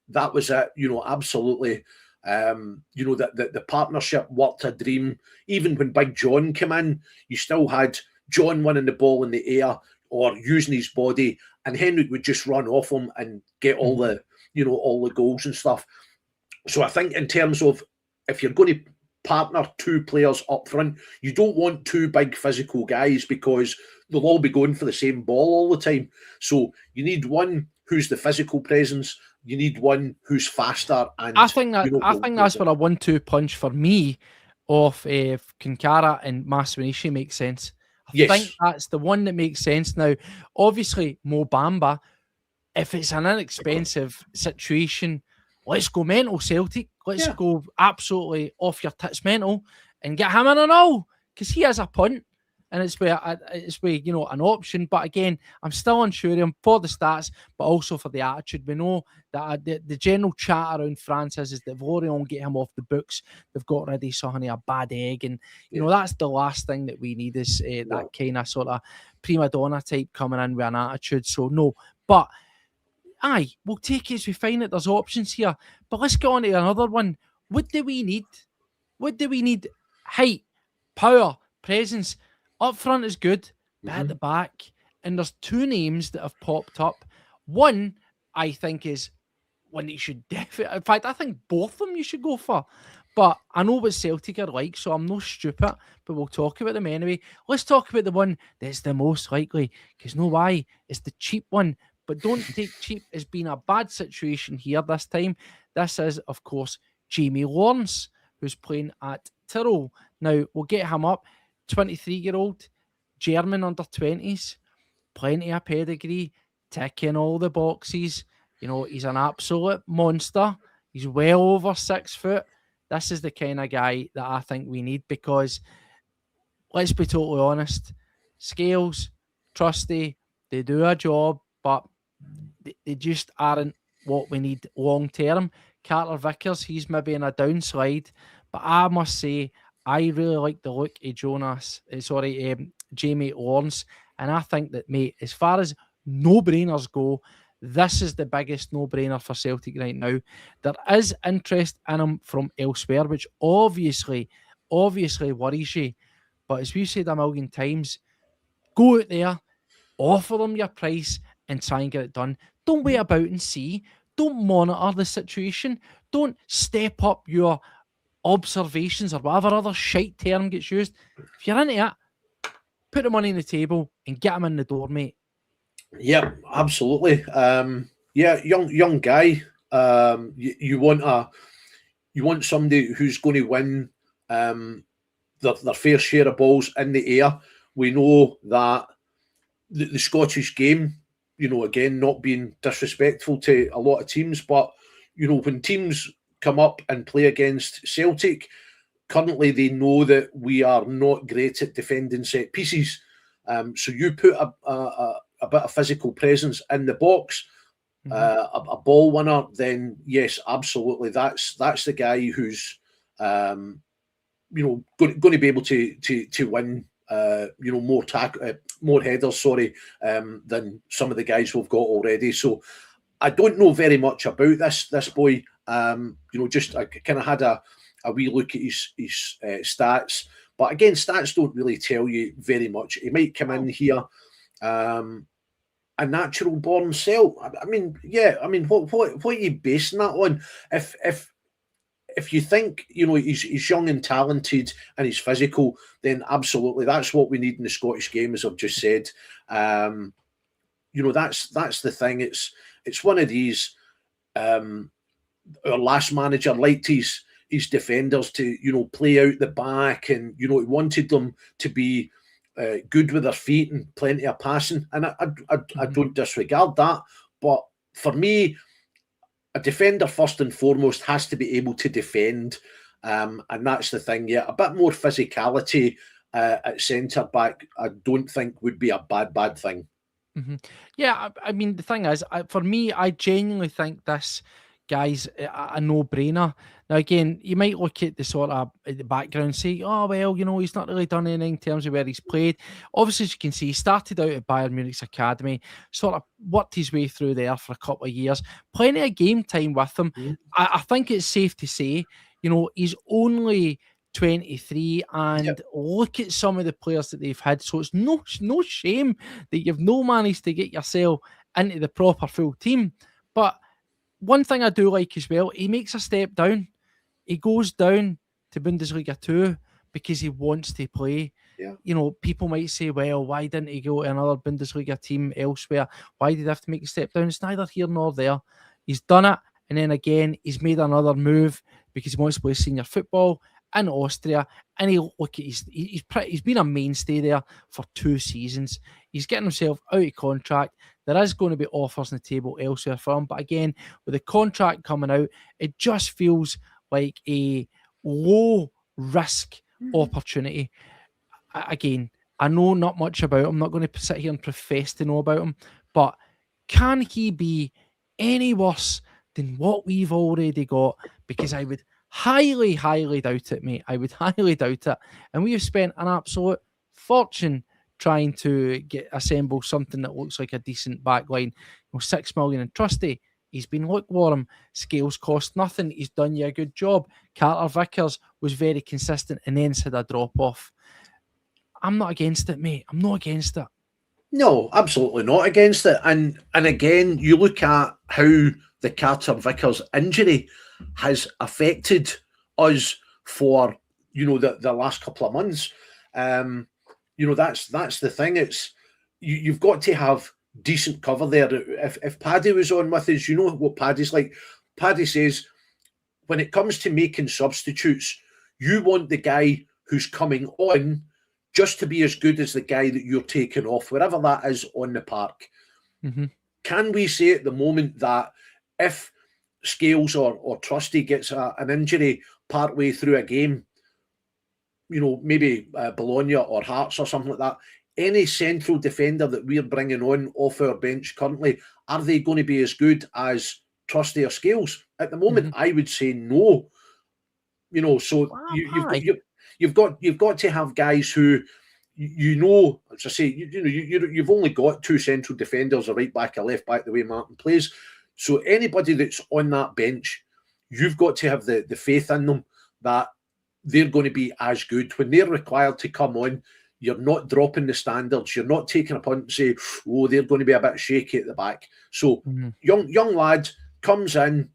That was it, you know, absolutely. You know, that the partnership worked a dream. Even when Big John came in, you still had John winning the ball in the air or using his body, and Henrik would just run off him and get all the, you know, all the goals and stuff. So I think in terms of, if you're going to partner 2 players up front, you don't want 2 big physical guys because they'll all be going for the same ball all the time. So you need one who's the physical presence, you need one who's faster. And I think that, that's where a 1-2 punch for me of Kinkara and Maswinishi makes sense. I think that's the one that makes sense. Now, obviously, Mo Bamba, if it's an inexpensive situation, let's go mental, Celtic. Let's go absolutely off your tits mental and get him in and all, because he has a punt, and it's where you know, an option. But again, I'm still unsure of him for the stats, but also for the attitude. We know that the general chat around France is that if Lorient get him off the books, they've got rid of something a bad egg, and you know, that's the last thing that we need is that kind of sort of prima donna type coming in with an attitude. So no, but aye, we'll take it as we find that there's options here. But let's get on to another one. What do we need? What do we need? Height, power, presence. Up front is good, but at the back. And there's 2 names that have popped up. One, I think, is one that you should definitely... In fact, I think both of them you should go for. But I know what Celtic are like, so I'm no stupid. But we'll talk about them anyway. Let's talk about the one that's the most likely. Because know why? It's the cheap one. But don't take cheap as being a bad situation here this time. This is, of course, Jamie Lawrence, who's playing at Tyrrell. Now, we'll get him up. 23-year-old, German under 20s, plenty of pedigree, ticking all the boxes. You know, he's an absolute monster. He's well over 6 foot. This is the kind of guy that I think we need because, let's be totally honest, Scales, trusty, they do a job, but they just aren't what we need long term. Carter Vickers, he's maybe in a downslide, but I must say, I really like the look of Jamie Lawrence, and I think that, mate, as far as no-brainers go, this is the biggest no-brainer for Celtic right now. There is interest in him from elsewhere, which obviously worries you. But as we've said a million times, go out there, offer them your price, and try and get it done. Don't wait about and see. Don't monitor the situation. Don't step up your observations or whatever other shite term gets used. If you're into it, put the money on the table and get him in the door, mate. Yeah, absolutely. Young guy. You want somebody who's going to win their fair share of balls in the air. We know that the Scottish game, you know, again, not being disrespectful to a lot of teams, but you know, when teams come up and play against Celtic, currently they know that we are not great at defending set pieces. So you put a bit of physical presence in the box, a ball winner, then yes, absolutely, that's the guy who's you know, going to be able to win more headers, than some of the guys we've got already. So I don't know very much about this boy. Just I kind of had a wee look at his stats, but again, stats don't really tell you very much. He might come in here, a natural born Celt. I mean, what are you basing that on? If you think he's young and talented and he's physical, then absolutely that's what we need in the Scottish game, as I've just said. That's the thing. It's one of these. Our last manager liked his defenders to play out the back, and he wanted them to be good with their feet and plenty of passing, and I don't disregard that, but for me, a defender first and foremost has to be able to defend, and that's the thing. Yeah, a bit more physicality at centre back, I don't think would be a bad thing. Mm-hmm. Yeah, I mean, the thing is, for me, I genuinely think this guy's a no-brainer. Now, again, you might look at the sort of the background and say, oh, well, he's not really done anything in terms of where he's played. Obviously, as you can see, he started out at Bayern Munich's academy, sort of worked his way through there for a couple of years, plenty of game time with him. Mm-hmm. I think it's safe to say, he's only 23, and look at some of the players that they've had. So it's no shame that you've no managed to get yourself into the proper full team. But one thing I do like as well, he makes a step down. He goes down to Bundesliga 2 because he wants to play. Yeah. People might say, well, why didn't he go to another Bundesliga team elsewhere? Why did he have to make a step down? It's neither here nor there. He's done it, and then again, he's made another move because he wants to play senior football in Austria, and he's been a mainstay there for 2 seasons. He's getting himself out of contract. There is going to be offers on the table elsewhere for him, but again, with the contract coming out, it just feels like a low risk opportunity. Again, I know not much about him. I'm not going to sit here and profess to know about him, but can he be any worse than what we've already got? Because I would highly, highly doubt it, mate. I would highly doubt it. And we have spent an absolute fortune trying to assemble something that looks like a decent backline. 6 million in Trusty. He's been lukewarm. Scales cost nothing. He's done you a good job. Carter Vickers was very consistent and then had a drop off. I'm not against it, mate. I'm not against it. No, absolutely not against it. And again, you look at how the Carter Vickers injury has affected us for the last couple of months. That's the thing. It's you've got to have decent cover there. If Paddy was on with us, you know what Paddy's like. Paddy says, when it comes to making substitutes, you want the guy who's coming on just to be as good as the guy that you're taking off, wherever that is on the park. Mm-hmm. Can we say at the moment that if Scales or Trusty gets an injury partway through a game, maybe Bologna or Hearts or something like that, any central defender that we're bringing on off our bench currently, are they going to be as good as Trusty or Scales? At the moment, I would say no. So you've got to have guys who, as I say, you've only got 2 central defenders, a right back, a left back, the way Martin plays. So anybody that's on that bench, you've got to have the faith in them that they're going to be as good. When they're required to come on, you're not dropping the standards. You're not taking a punt and say, oh, they're going to be a bit shaky at the back. So young lad comes in,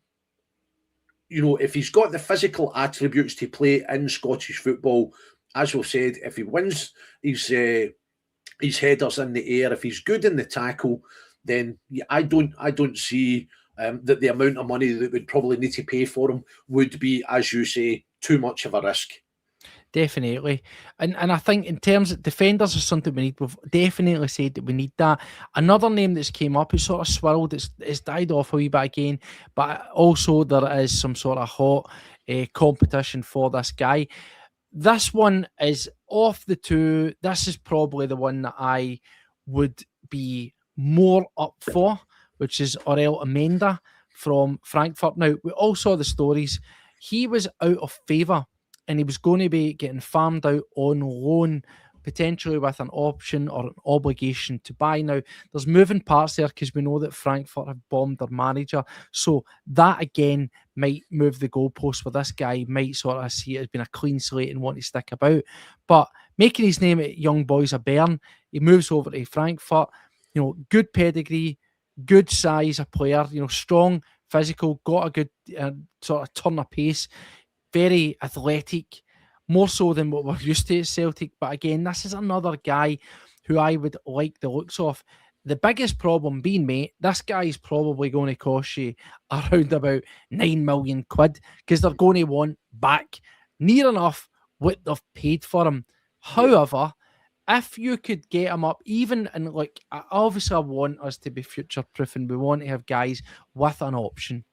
if he's got the physical attributes to play in Scottish football, as we've said, if he wins his headers in the air, if he's good in the tackle, then I don't see that the amount of money that we'd probably need to pay for him would be, as you say, too much of a risk. Definitely. And I think in terms of defenders is something we need. We've definitely said that we need that. Another name that's came up, who sort of swirled, it's died off a wee bit again, but also there is some sort of hot competition for this guy. This one is off the 2. This is probably the one that I would be more up for, which is Aurel Amenda from Frankfurt. Now, we all saw the stories. He was out of favour and he was going to be getting farmed out on loan potentially with an option or an obligation to buy. Now, there's moving parts there because we know that Frankfurt have bombed their manager. So that, again, might move the goalpost where this guy might sort of see it as being a clean slate and want to stick about. But making his name at Young Boys of Bern, he moves over to Frankfurt, good pedigree, good size of player, strong, physical, got a good sort of turn of pace, very athletic, more so than what we're used to at Celtic. But again, this is another guy who I would like the looks of. The biggest problem being, mate, this guy's probably going to cost you around about 9 million quid because they're going to want back near enough what they've paid for him. However, if you could get him up, even, and like, obviously I want us to be future-proof and we want to have guys with an option.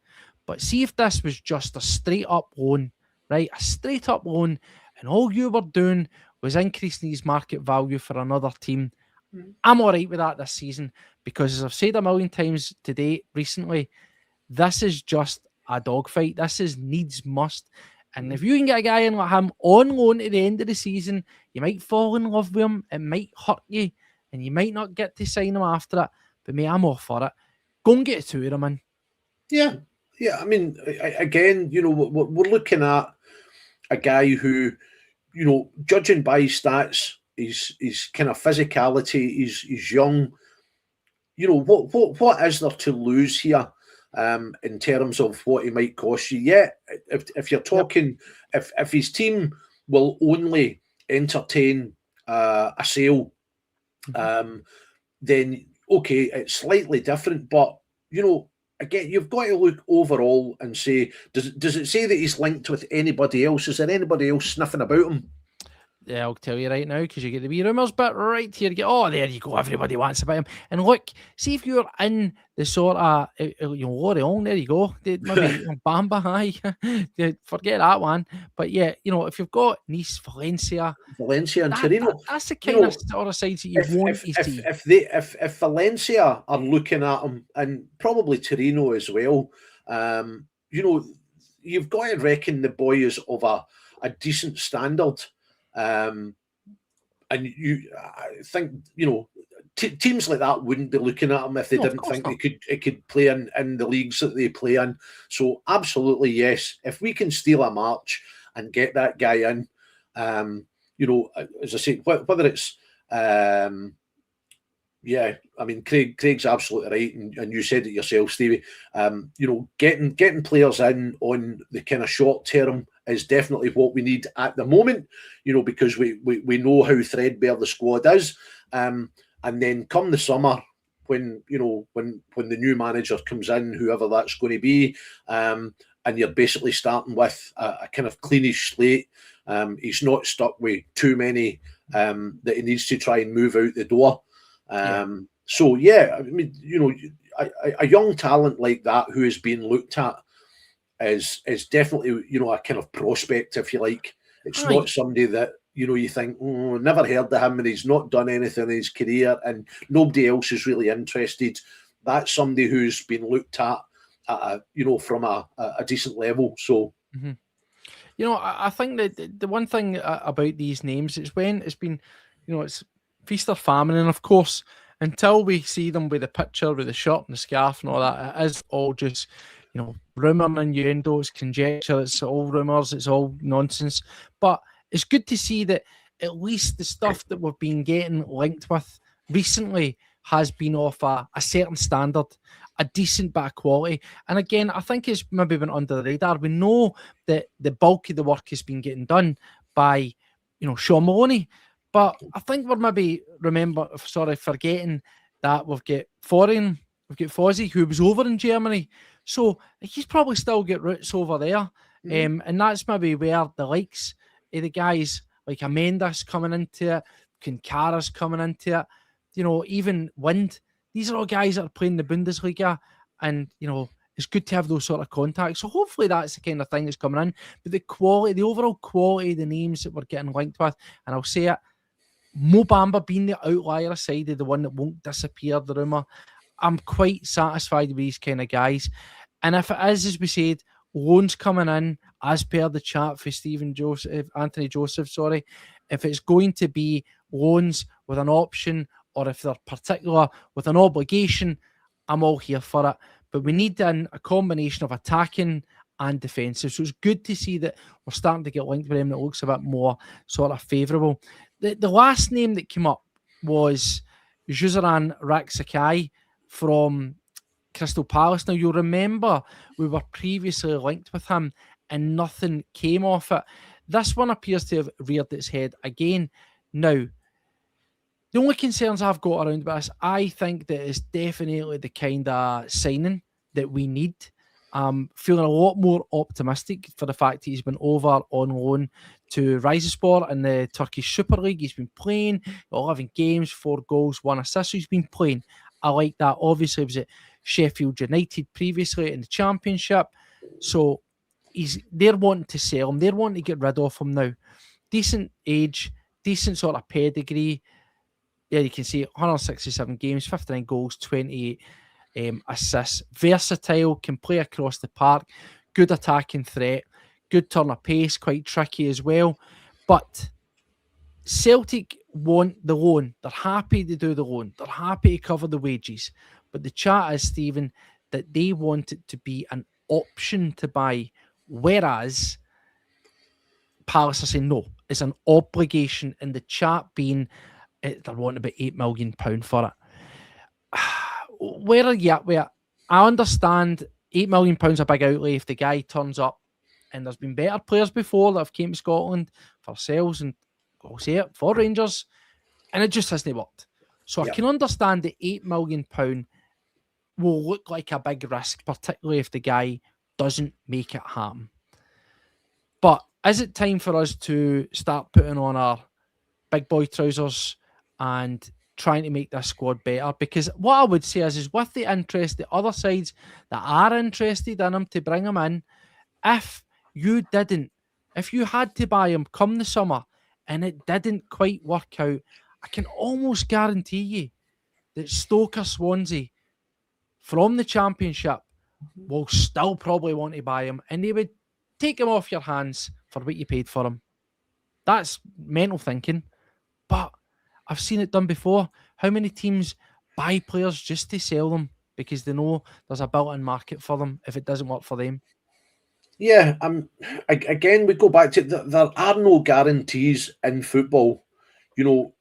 But see if this was just a straight-up loan, right? A straight-up loan, and all you were doing was increasing his market value for another team. I'm all right with that this season because, as I've said a million times today, recently, this is just a dogfight. This is needs must. And if you can get a guy in like him on loan at the end of the season, you might fall in love with him. It might hurt you, and you might not get to sign him after it. But mate, I'm all for it. Go and get it to him, man. Yeah. I mean, again, we're looking at a guy who, judging by his stats, his kind of physicality, he's young. What is there to lose here? In terms of what he might cost you. Yeah, if you're talking, if his team will only entertain a sale, then okay, it's slightly different. But again, you've got to look overall and say, does it say that he's linked with anybody else? Is there anybody else sniffing about him? Yeah, I'll tell you right now, because you get the wee rumours, but right here you get, there you go, everybody wants about him. And look, see if you're in the sort of, Lorient, there you go, maybe Bamba, aye, forget that one. But yeah, if you've got Nice, Valencia and Torino, that's the kind of sort of sides that you want to see. If Valencia are looking at him, and probably Torino as well, you've got to reckon the boy is of a decent standard. And I think teams like that wouldn't be looking at him if they didn't think it could play in the leagues that they play in. So absolutely yes, if we can steal a march and get that guy in, as I say, whether it's I mean, Craig's absolutely right, and you said it yourself, Stevie. Getting players in on the kind of short term is definitely what we need at the moment. Because we know how threadbare the squad is, and then come the summer when the new manager comes in, whoever that's going to be, and you're basically starting with a kind of cleanish slate. He's not stuck with too many that he needs to try and move out the door. So yeah, I mean, a young talent like that who is being looked at is definitely a kind of prospect, if you like. It's not somebody that you think, never heard of him and he's not done anything in his career and nobody else is really interested. That's somebody who's been looked at from a decent level. So I think that the one thing about these names is when it's been it's feast or famine, and of course until we see them with the picture with the shirt and the scarf and all that, it is all just rumour and innuendo, it's conjecture, it's all rumours, it's all nonsense. But it's good to see that at least the stuff that we've been getting linked with recently has been off a certain standard, a decent bit of quality. And again, I think it's maybe been under the radar. We know that the bulk of the work has been getting done by Sean Maloney. But I think we're maybe forgetting that we've got Fozzie, who was over in Germany. So he's probably still got roots over there. And that's maybe where the likes of the guys like Amenda's coming into it, Kinkara's coming into it, even Wind. These are all guys that are playing the Bundesliga, and, it's good to have those sort of contacts. So hopefully that's the kind of thing that's coming in. But the overall quality of the names that we're getting linked with, and I'll say it, Mo Bamba being the outlier aside of the one that won't disappear, the rumour, I'm quite satisfied with these kind of guys. And if it is, as we said, loans coming in, as per the chat for Anthony Joseph, if it's going to be loans with an option, or if they're particular with an obligation, I'm all here for it. But we need then a combination of attacking and defensive. So it's good to see that we're starting to get linked with them that looks a bit more sort of favourable. The last name that came up was Juzaran Raksakai from Crystal Palace. Now, you'll remember we were previously linked with him and nothing came off it. This one appears to have reared its head again. Now, the only concerns I've got around this, I think that it's definitely the kind of signing that we need. Feeling a lot more optimistic for the fact he's been over on loan to Rizespor in the Turkish Super League. He's been playing 11 games, 4 goals, 1 assist. So he's been playing. I like that. Obviously, he was at Sheffield United previously in the Championship. So they're wanting to sell him. They're wanting to get rid of him now. Decent age, decent sort of pedigree. Yeah, you can see 167 games, 59 goals, 28 assists. Versatile, can play across the park, good attacking threat, good turn of pace, quite tricky as well. But Celtic want the loan. They're happy to do the loan. They're happy to cover the wages. But the chat is, Stephen, that they want it to be an option to buy, whereas Palace are saying no, it's an obligation, and the chat being they're wanting about £8 million for it. Where are you at with it? I understand £8 million a big outlay if the guy turns up, and there's been better players before that have came to Scotland for ourselves and I'll say it, for Rangers, and it just hasn't worked. So I can understand the £8 million will look like a big risk, particularly if the guy doesn't make it happen. But is it time for us to start putting on our big boy trousers and trying to make this squad better? Because what I would say is with the interest, the other sides that are interested in him to bring him in, if you had to buy him come the summer and it didn't quite work out, I can almost guarantee you that Stoke or Swansea from the Championship will still probably want to buy him, and they would take him off your hands for what you paid for him. That's mental thinking, but I've seen it done before. How many teams buy players just to sell them because they know there's a built-in market for them if it doesn't work for them? Yeah, again, we go back to there are no guarantees in football. You know,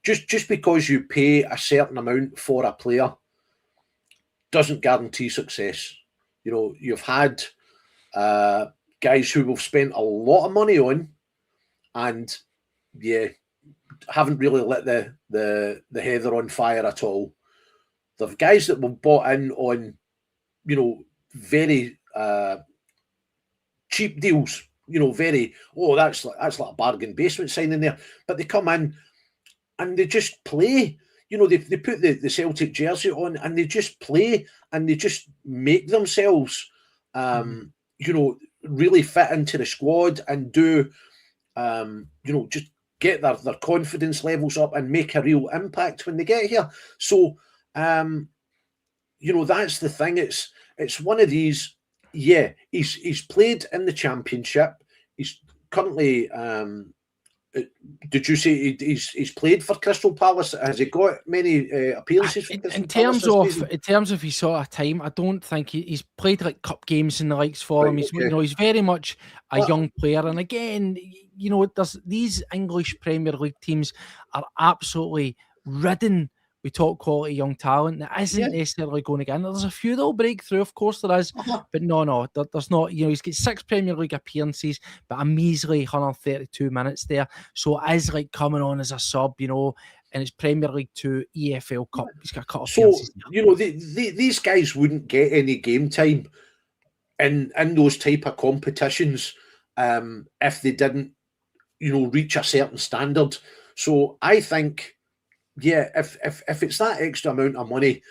just because you pay a certain amount for a player doesn't guarantee success. You know, you've had guys who we've spent a lot of money on, and haven't really lit the heather on fire at all. There are guys that we've bought in on, you know, very cheap deals. You know, that's like a bargain basement signing there. But they come in and they just play. You know, they put the Celtic jersey on and they just play and they just make themselves, you know, really fit into the squad and do, you know, just get their confidence levels up and make a real impact when they get here. So, you know, that's the thing. It's one of these. Yeah, he's played in the Championship. He's currently. Did you say he's played for Crystal Palace? Has he got many appearances? In terms of his sort of time, I don't think he's played like cup games and the likes for him. He's you know, he's very much a young player. And again, you know, these English Premier League teams are absolutely ridden with top quality young talent that isn't necessarily going to get in. There's a few that'll break through, of course there is, but no, there's not. You know, he's got 6 Premier League appearances, but a measly 132 minutes there. So it is like coming on as a sub, you know, and it's Premier League 2 EFL Cup. He's got a cut of appearances there. You know, these guys wouldn't get any game time in those type of competitions if they didn't, you know, reach a certain standard. So I think, yeah, if it's that extra amount of money,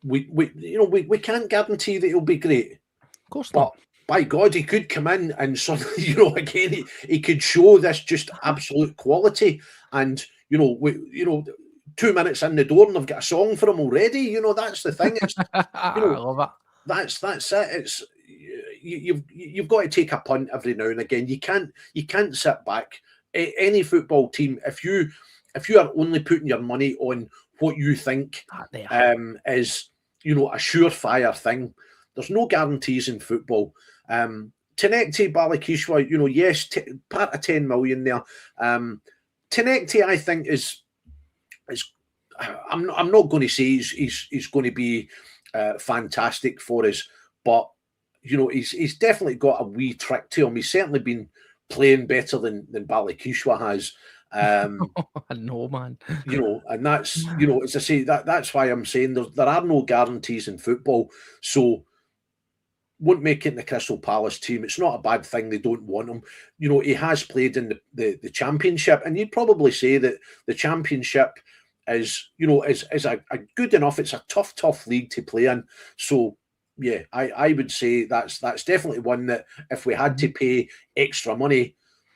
we can't guarantee that he'll be great. Of course not. But by God, he could come in and suddenly, you know, again, he could show this just absolute quality. And you know, 2 minutes in the door and they've got a song for him already. You know, that's the thing. It's, you know, I love it. That's it. It's you've got to take a punt every now and again. You can't sit back. Any football team, if if you are only putting your money on what you think is, you know, a surefire thing, there's no guarantees in football. Tenecti, Balakishwa, you know, yes, part of 10 million there. Tenecti, I think, is I'm not going to say he's going to be fantastic for us, but you know, he's definitely got a wee trick to him. He's certainly been playing better than Balakishwa has. No, man. You know, and that's, you know, as I say, that's why I'm saying there are no guarantees in football. So won't make it in the Crystal Palace team. It's not a bad thing. They don't want him. You know, he has played in the Championship, and you'd probably say that the Championship is, you know, is a good enough. It's a tough league to play in. So yeah, I would say that's definitely one that if we had to pay extra money,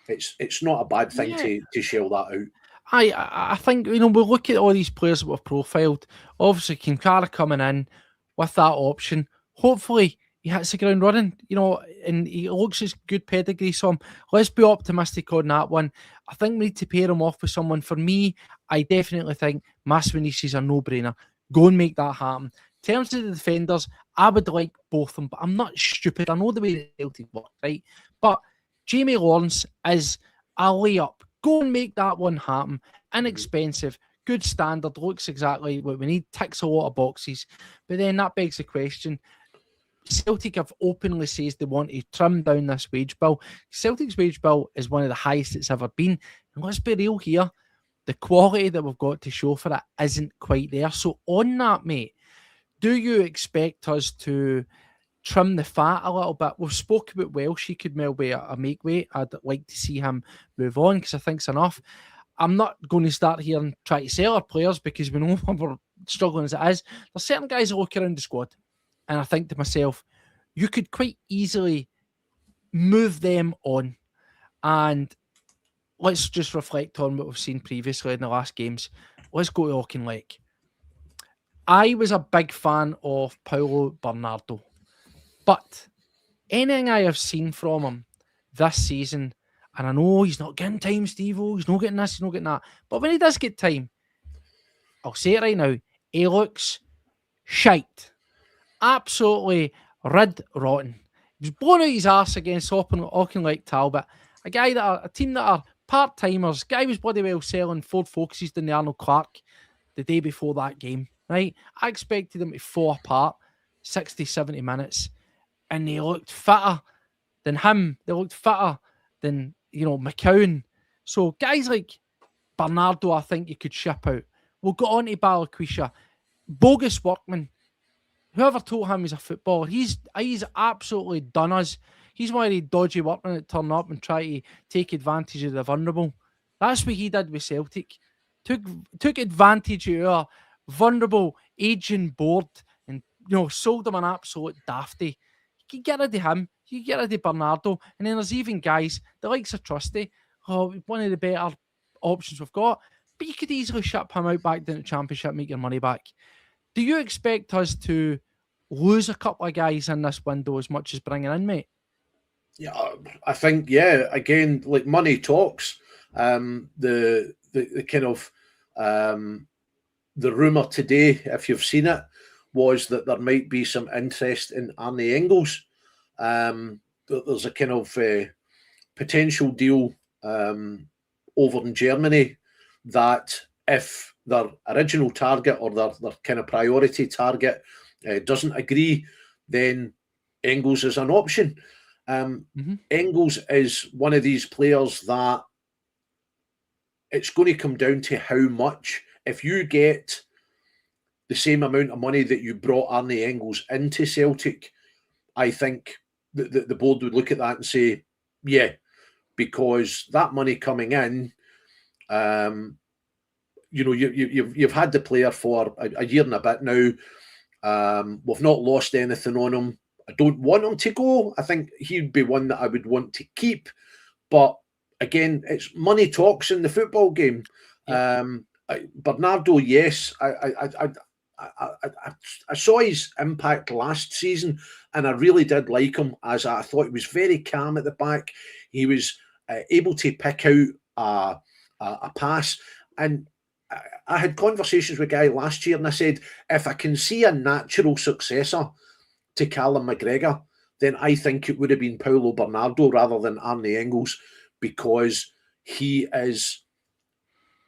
it's not a bad thing to shell that out. I think, you know, we look at all these players that we've profiled. Obviously, Kinkara coming in with that option. Hopefully, he hits the ground running, you know, and he looks as good pedigree. So let's be optimistic on that one. I think we need to pair him off with someone. For me, I definitely think Maswinisi is a no-brainer. Go and make that happen. In terms of the defenders, I would like both of them, but I'm not stupid. I know the way the Celtic work, right? But Jamie Lawrence is a layup. Go and make that one happen. Inexpensive, good standard, looks exactly what we need, ticks a lot of boxes. But then that begs the question, Celtic have openly says they want to trim down this wage bill. Celtic's wage bill is one of the highest it's ever been. And let's be real here, the quality that we've got to show for it isn't quite there. So on that, mate, do you expect us to trim the fat a little bit? We've spoke about Welsh. He could well be a make weight. I'd like to see him move on because I think it's enough. I'm not going to start here and try to sell our players because we know we're struggling as it is. There's certain guys that look around the squad and I think to myself, you could quite easily move them on. And let's just reflect on what we've seen previously in the last games. Let's go to Auchinleck. I was a big fan of Paulo Bernardo. But anything I have seen from him this season, and I know he's not getting time, Steve-O, he's not getting this, he's not getting that. But when he does get time, I'll say it right now, he looks shite. Absolutely red rotten. He was blown out his arse against Auchinleck Talbot. A team that are part-timers. Guy was bloody well selling Ford Focuses than the Arnold Clark the day before that game, right? I expected them to fall apart 60, 70 minutes. And they looked fitter than him. They looked fitter than, you know, McCowan. So guys like Bernardo, I think you could ship out. We'll go on to Balakwisha. Bogus workman. Whoever told him he's a footballer, he's absolutely done us. He's one of the dodgy workmen that turn up and try to take advantage of the vulnerable. That's what he did with Celtic. Took advantage of our vulnerable, aging board and, you know, sold them an absolute dafty. You can get rid of him, you can get rid of Bernardo, and then there's even guys, the likes of Trusty, one of the better options we've got, but you could easily ship him out back down to the Championship, make your money back. Do you expect us to lose a couple of guys in this window as much as bringing in, mate? Yeah, I think, yeah, again, like money talks. The kind of the rumour today, if you've seen it, was that there might be some interest in Arne Engels. There's a kind of potential deal over in Germany that if their original target or their kind of priority target doesn't agree, then Engels is an option. Engels is one of these players that it's going to come down to how much. If you get the same amount of money that you brought Arne Engels into Celtic, I think the board would look at that and say, yeah, because that money coming in, you know, you've had the player for a year and a bit now. We've not lost anything on him. I don't want him to go. I think he'd be one that I would want to keep. But again, it's money talks in the football game. Yeah. Bernardo, yes, I saw his impact last season, and I really did like him. As I thought he was very calm at the back. He was able to pick out a pass. And I had conversations with a guy last year, and I said, if I can see a natural successor to Callum McGregor, then I think it would have been Paulo Bernardo rather than Arne Engels, because he is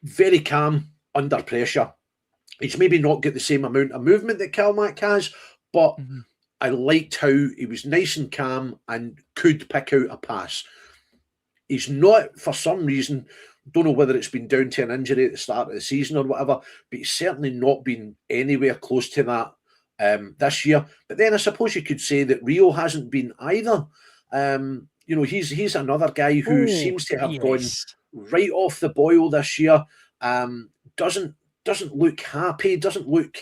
very calm under pressure. He's maybe not got the same amount of movement that Calmac has, but I liked how he was nice and calm and could pick out a pass. He's not, for some reason, don't know whether it's been down to an injury at the start of the season or whatever, but he's certainly not been anywhere close to that this year. But then I suppose you could say that Rio hasn't been either. He's another guy who seems to have gone right off the boil this year. Doesn't look happy, doesn't look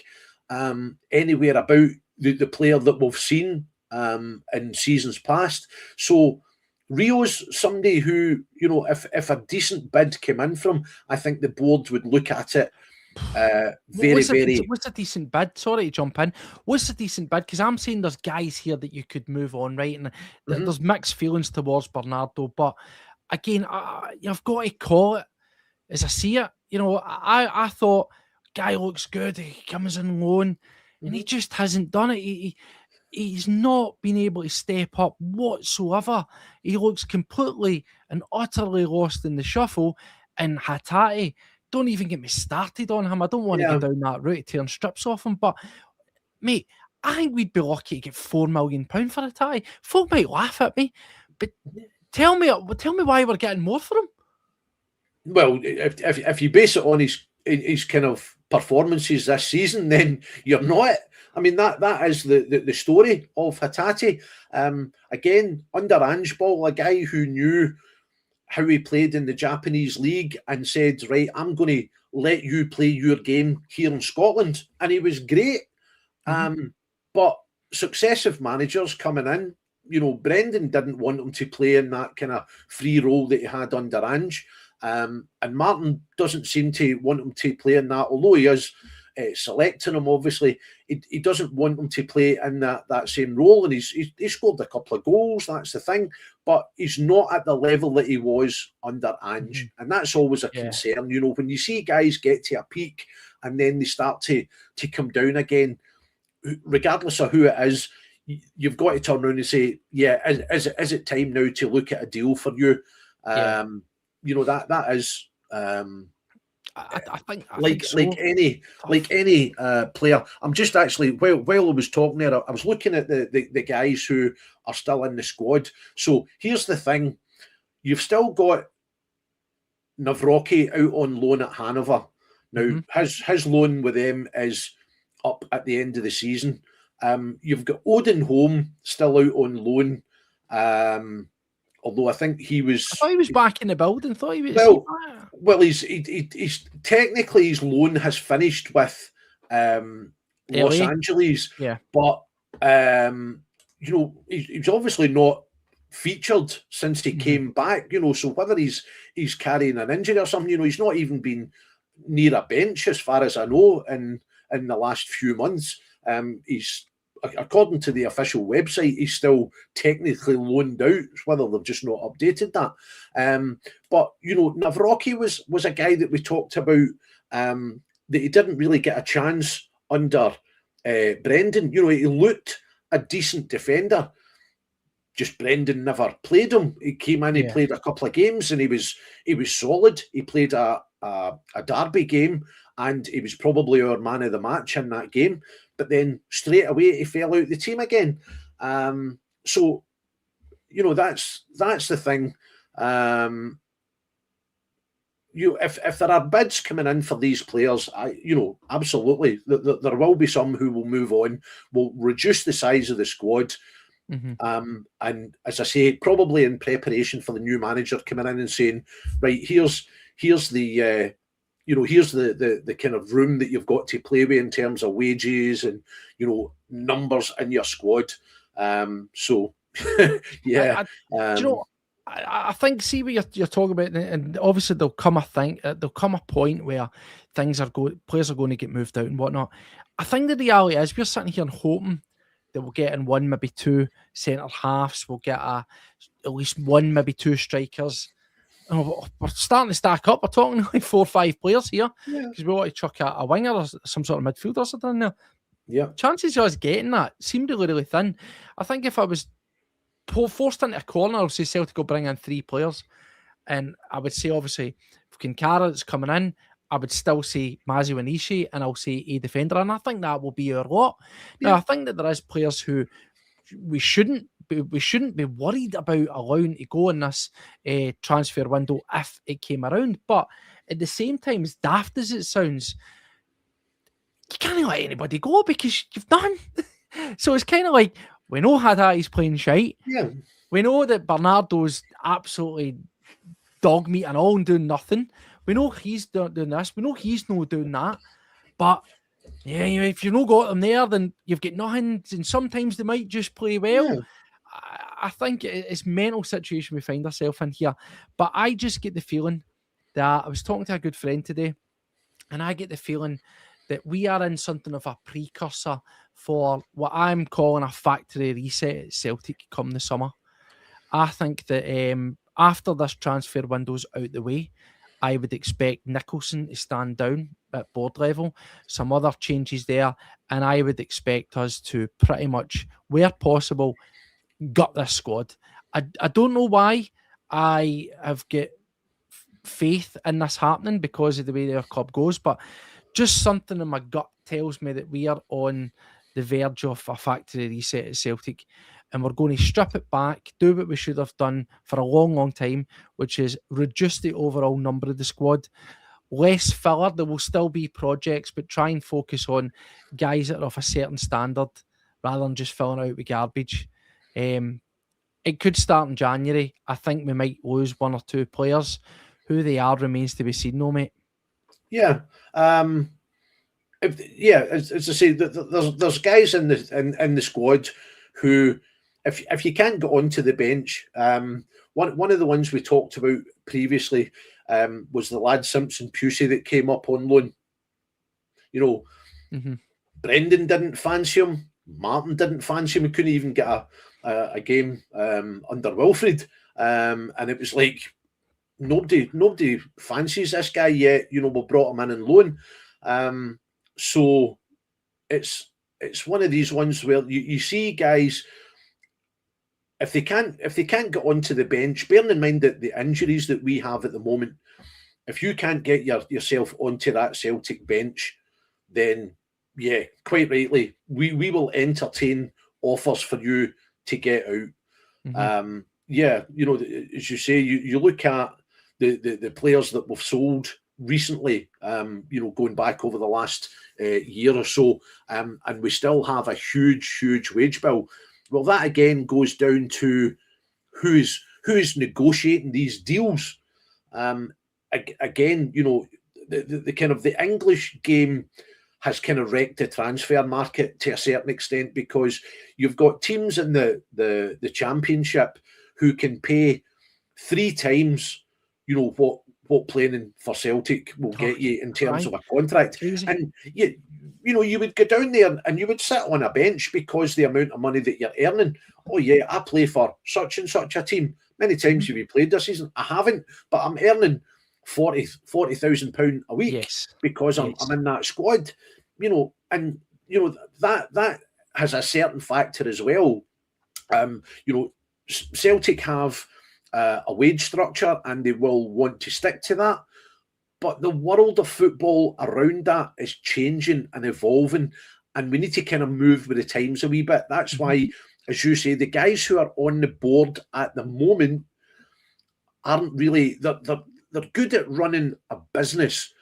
anywhere about the player that we've seen in seasons past. So Rio's somebody who, if a decent bid came in from, I think the board would look at it What's a decent bid? Sorry to jump in. What's a decent bid? Because I'm saying there's guys here that you could move on, right? And there's mixed feelings towards Bernardo. But again, you've got to call it as I see it. I thought guy looks good. He comes in loan, and he just hasn't done it. He's not been able to step up whatsoever. He looks completely and utterly lost in the shuffle. And Hatate, don't even get me started on him. I don't want to go down that route, tearing strips off him. But, mate, I think we'd be lucky to get £4 million for Hatate. Folk might laugh at me, but tell me why we're getting more for him. Well, if you base it on his kind of performances this season, then you're not. I mean, that is the story of Hatate. Again, under Angeball, a guy who knew how he played in the Japanese league and said, right, I'm going to let you play your game here in Scotland. And he was great. But successive managers coming in, Brendan didn't want him to play in that kind of free role that he had under Ange. And Martin doesn't seem to want him to play in that, although he is selecting him, obviously. He doesn't want him to play in that same role, and he scored a couple of goals, that's the thing, but he's not at the level that he was under Ange, and that's always a concern. When you see guys get to a peak and then they start to come down again, regardless of who it is, you've got to turn around and say, is it time now to look at a deal for you? That is I think so. like any player. I'm just actually while I was talking there, I was looking at the guys who are still in the squad. So here's the thing: you've still got Nawrocki out on loan at Hanover. Now his loan with them is up at the end of the season. You've got Odin Holm still out on loan. Although I think he was back in the building. Well, he's technically his loan has finished with Los Angeles. Yeah, but he's obviously not featured since he came back. So whether he's carrying an injury or something, he's not even been near a bench as far as I know in the last few months. He's, according to the official website, he's still technically loaned out, whether they've just not updated that. But, Nawrocki was a guy that we talked about that he didn't really get a chance under Brendan. He looked a decent defender. Just Brendan never played him. He came in, he played a couple of games, and he was solid. He played a derby game, and he was probably our man of the match in that game. But then straight away he fell out the team again. So that's the thing. If there are bids coming in for these players, absolutely there will be some who will move on, will reduce the size of the squad. And as I say, probably in preparation for the new manager coming in and saying, right, here's the here's the kind of room that you've got to play with in terms of wages and, numbers in your squad. I think, see what you're talking about, and obviously there'll come a point where players are going to get moved out and whatnot. I think the reality is we're sitting here and hoping that we'll get in one, maybe two centre halves. We'll get at least one, maybe two strikers. we're starting to stack up. We're talking like 4 or 5 players here Yeah. because we want to chuck a winger or some sort of midfielder or something there. Yeah. Chances of us getting that seem really, really thin. I think if I was forced into a corner, I would say Celtic will bring in 3 players. And I would say, obviously, if Kinkara is coming in, I would still say Mazi Wanishi and I'll say a defender. And I think that will be our lot. Yeah. Now, I think that there is players who we shouldn't be worried about allowing to go in this transfer window if it came around. But at the same time, as daft as it sounds, you can't let anybody go because you've done. So it's kind of like, we know Haddadi's playing shite. Yeah. We know that Bernardo's absolutely dog meat and all and doing nothing. We know he's doing this. We know he's not doing that. But yeah, if you've not got them there, then you've got nothing. And sometimes they might just play well. Yeah. I think it's mental situation we find ourselves in here. But I just get the feeling that I was talking to a good friend today, and I get the feeling that we are in something of a precursor for what I'm calling a factory reset at Celtic come the summer. I think that after this transfer window's out the way, I would expect Nicholson to stand down at board level, some other changes there, and I would expect us to pretty much, where possible, gut this squad. I don't know why I have got faith in this happening because of the way their club goes, but just something in my gut tells me that we are on the verge of a factory reset at Celtic, and we're going to strip it back, do what we should have done for a long, long time, which is reduce the overall number of the squad. Less filler, there will still be projects, but try and focus on guys that are of a certain standard rather than just filling out with garbage. It could start in January. I think we might lose 1 or 2 players. Who they are remains to be seen, no, mate. Yeah. As I say, there's guys in the squad who, if you can't get onto the bench, one of the ones we talked about previously was the lad Simpson Pusey that came up on loan. You know, Brendan didn't fancy him. Martin didn't fancy him. He couldn't even get a game under Wilfred, and it was like nobody fancies this guy yet. You know, we brought him in on loan. So it's one of these ones where you see guys, if they can't get onto the bench, bearing in mind that the injuries that we have at the moment, if you can't get yourself onto that Celtic bench, then yeah, quite rightly, we will entertain offers for you to get out. Yeah, you know, as you say, you look at the players that we've sold recently, you know, going back over the last year or so, and we still have a huge wage bill. Well, that again goes down to who's negotiating these deals. Again, you know, the kind of the English game has kind of wrecked the transfer market to a certain extent, because you've got teams in the Championship who can pay 3 times, you know, what playing for Celtic will get you in terms of a contract. Crazy. And you know, you would go down there and you would sit on a bench because the amount of money that you're earning. Oh yeah, I play for such and such a team. Many times have you played this season? I haven't, but I'm earning £40,000 a week because I'm in that squad. You know, and you know that has a certain factor as well. You know, Celtic have a wage structure and they will want to stick to that. But the world of football around that is changing and evolving, and we need to kind of move with the times a wee bit. That's why, as you say, the guys who are on the board at the moment aren't really, they're good at running a business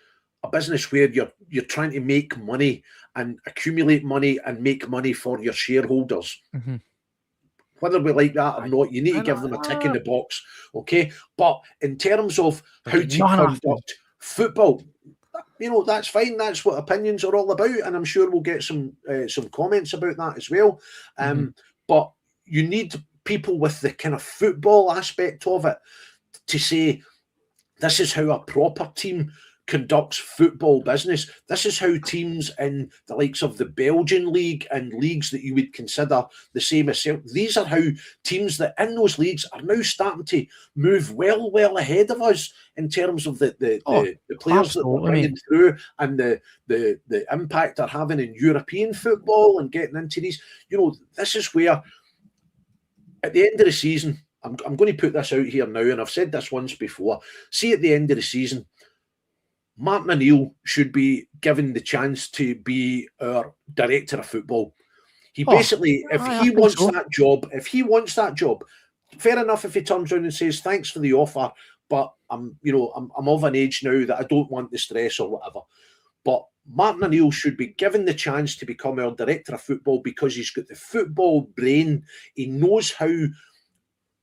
where you're trying to make money and accumulate money and make money for your shareholders. Whether we like that or not, you need to give them a tick in the box, okay? But in terms of how to conduct football, you know, that's fine. That's what opinions are all about, and I'm sure we'll get some comments about that as well. But you need people with the kind of football aspect of it to say, this is how a proper team conducts football business. This is how teams in the likes of the Belgian league and leagues that you would consider the same as Celtic, these are how teams that in those leagues are now starting to move well ahead of us in terms of the players that they're bringing through and the impact they're having in European football and getting into these. This is where at the end of the season, I'm going to put this out here now, and I've said this once before. See, at the end of the season, Martin Neill should be given the chance to be our director of football. He basically, if he wants that job, fair enough if he turns around and says, thanks for the offer, but I'm of an age now that I don't want the stress or whatever. But Martin Neill should be given the chance to become our director of football because he's got the football brain. He knows how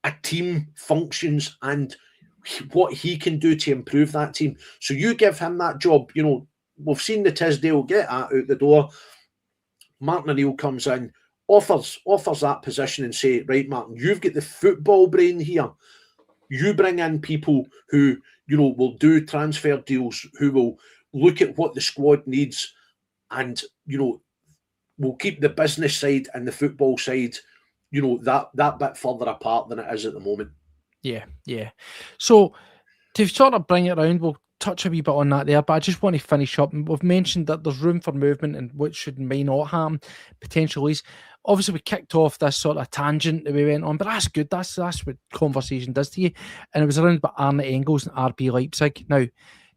a team functions and what he can do to improve that team. So you give him that job. We've seen the Tisdale get out the door. Martin Neill comes in, offers that position and say, right, Martin, you've got the football brain here. You bring in people who, will do transfer deals, who will look at what the squad needs and, will keep the business side and the football side that bit further apart than it is at the moment. Yeah. So to sort of bring it around, we'll touch a wee bit on that there, but I just want to finish up. And we've mentioned that there's room for movement and what should and may not harm potential is. Obviously, we kicked off this sort of tangent that we went on, but that's good. That's what conversation does to you. And it was around about Arne Engels and RB Leipzig. Now,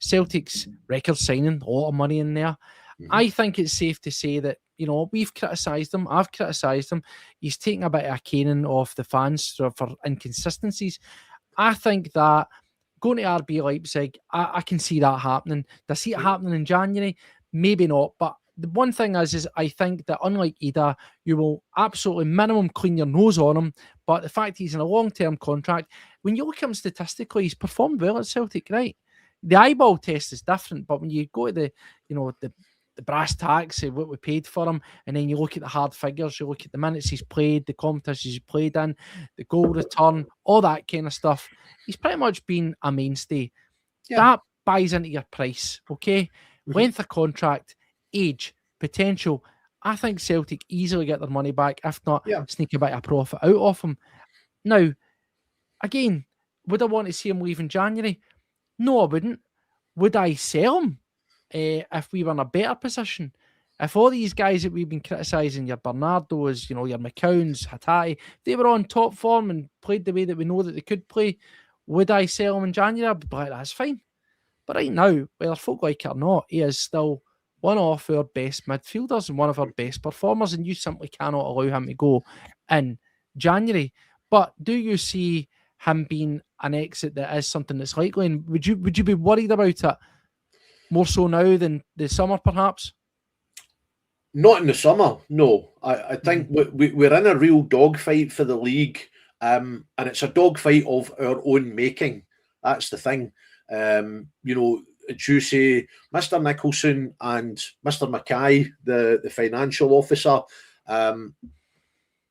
Celtic's record signing, a lot of money in there. Mm-hmm. I think it's safe to say that, we've criticised him. I've criticised him. He's taking a bit of a caning off the fans for inconsistencies. I think that going to RB Leipzig, I can see that happening. Do I see it happening in January? Maybe not. But the one thing is I think that unlike Ida, you will absolutely minimum clean your nose on him. But the fact he's in a long-term contract, when you look at him statistically, he's performed well at Celtic, right? The eyeball test is different, but when you go to the brass tacks of what we paid for him, and then you look at the hard figures, you look at the minutes he's played, the competitions he's played in, the goal return, all that kind of stuff, he's pretty much been a mainstay. Yeah. That buys into your price, okay? Mm-hmm. Length of contract, age, potential. I think Celtic easily get their money back, if not sneak a bit of profit out of him. Now, again, would I want to see him leave in January? No, I wouldn't. Would I sell him if we were in a better position? If all these guys that we've been criticising, your Bernardos, your McCowns, Hatate, they were on top form and played the way that we know that they could play, would I sell him in January? I'd be like, that's fine. But right now, whether folk like it or not, he is still one of our best midfielders and one of our best performers, and you simply cannot allow him to go in January. But do you see him being an exit that is something that's likely? And would you be worried about it more so now than the summer, perhaps? Not in the summer, no. I think we're in a real dogfight for the league, and it's a dogfight of our own making. That's the thing. As you say, Mr. Nicholson and Mr. Mackay, the financial officer,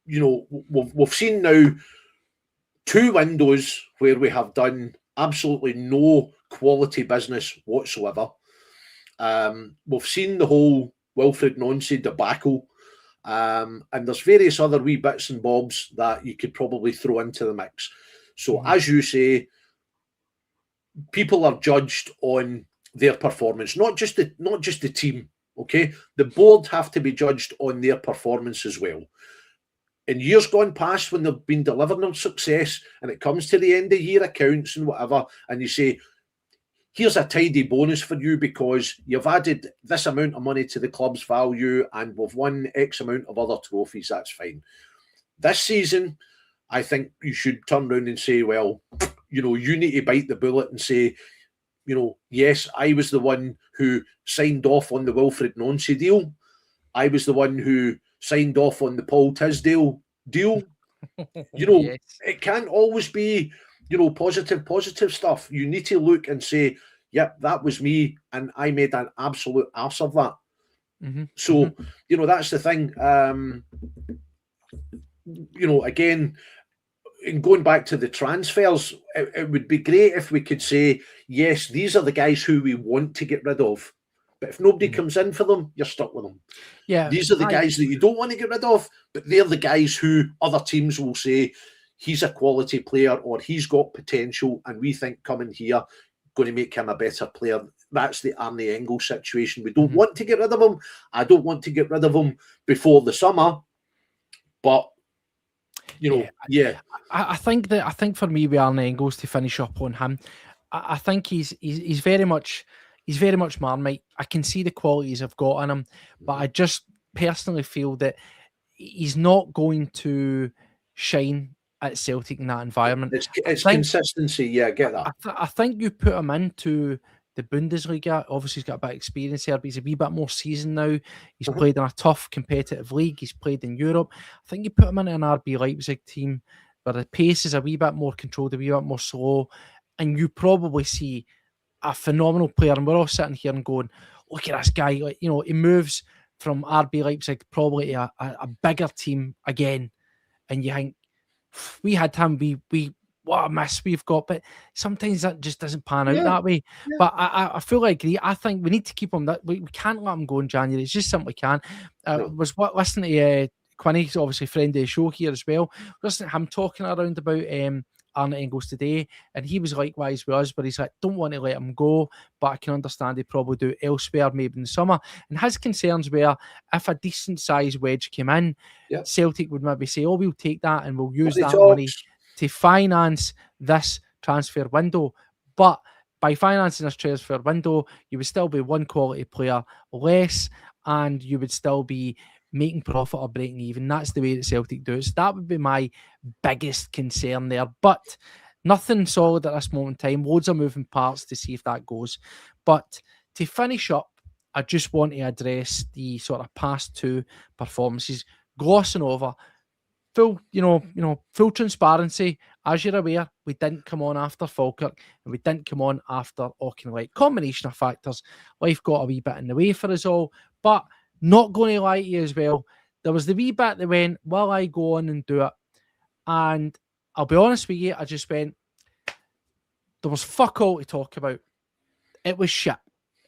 we've seen now 2 windows where we have done absolutely no quality business whatsoever. We've seen the whole Wilfred Nonsi debacle, and there's various other wee bits and bobs that you could probably throw into the mix. So, as you say, people are judged on their performance, not just the team. Okay, the board have to be judged on their performance as well. In years gone past, when they've been delivering their success, and it comes to the end of year accounts and whatever, and you say, here's a tidy bonus for you because you've added this amount of money to the club's value and we've won X amount of other trophies, that's fine. This season, I think you should turn around and say, well, you need to bite the bullet and say, yes, I was the one who signed off on the Wilfred Nonsi deal. I was the one who signed off on the Paul Tisdale deal. Yes. It can't always be, positive stuff. You need to look and say, yep, that was me, and I made an absolute arse of that. Mm-hmm. So, that's the thing. Again, in going back to the transfers, it would be great if we could say, yes, these are the guys who we want to get rid of. But if nobody comes in for them, you're stuck with them. Yeah, these are the guys that you don't want to get rid of, but they're the guys who other teams will say, he's a quality player or he's got potential and we think coming here, going to make him a better player. That's the Arne Engels situation. We don't want to get rid of him. I don't want to get rid of him before the summer, but I think for me with Arne Engels, to finish up on him, I think he's very much Marmite. I can see the qualities I've got in him, but I just personally feel that he's not going to shine at Celtic in that environment. It's consistency. Yeah, I get that. I think you put him into the Bundesliga. Obviously, he's got a bit of experience here, but he's a wee bit more seasoned now. He's played in a tough competitive league. He's played in Europe. I think you put him into an RB Leipzig team where the pace is a wee bit more controlled, a wee bit more slow, and you probably see a phenomenal player. And we're all sitting here and going, look at this guy. Like, he moves from RB Leipzig probably to a bigger team again. And you think, we had him, what a miss we've got, but sometimes that just doesn't pan out that way. Yeah. But I fully agree. I think we need to keep him. We can't let him go in January. It's just simply can't. Was listening to Quinny's obviously friend of the show here as well. Listening to him talking around about Arne Engels today, and he was likewise with us, but he's like, don't want to let him go, but I can understand he'd probably do it elsewhere, maybe in the summer. And his concerns were, if a decent sized wedge came in, Celtic would maybe say, oh, we'll take that and we'll use that money to finance this transfer window. But by financing this transfer window, you would still be one quality player less, and you would still be making profit or breaking even. That's the way that Celtic do it. So that would be my biggest concern there. But nothing solid at this moment in time. Loads of moving parts to see if that goes. But to finish up, I just want to address the sort of past two performances, glossing over. Full transparency. As you're aware, we didn't come on after Falkirk and we didn't come on after Auchinleck. Combination of factors. Life got a wee bit in the way for us all. But not going to lie to you as well, there was the wee bit that went, will I go on and do it? And I'll be honest with you, I just went, there was fuck all to talk about. It was shit.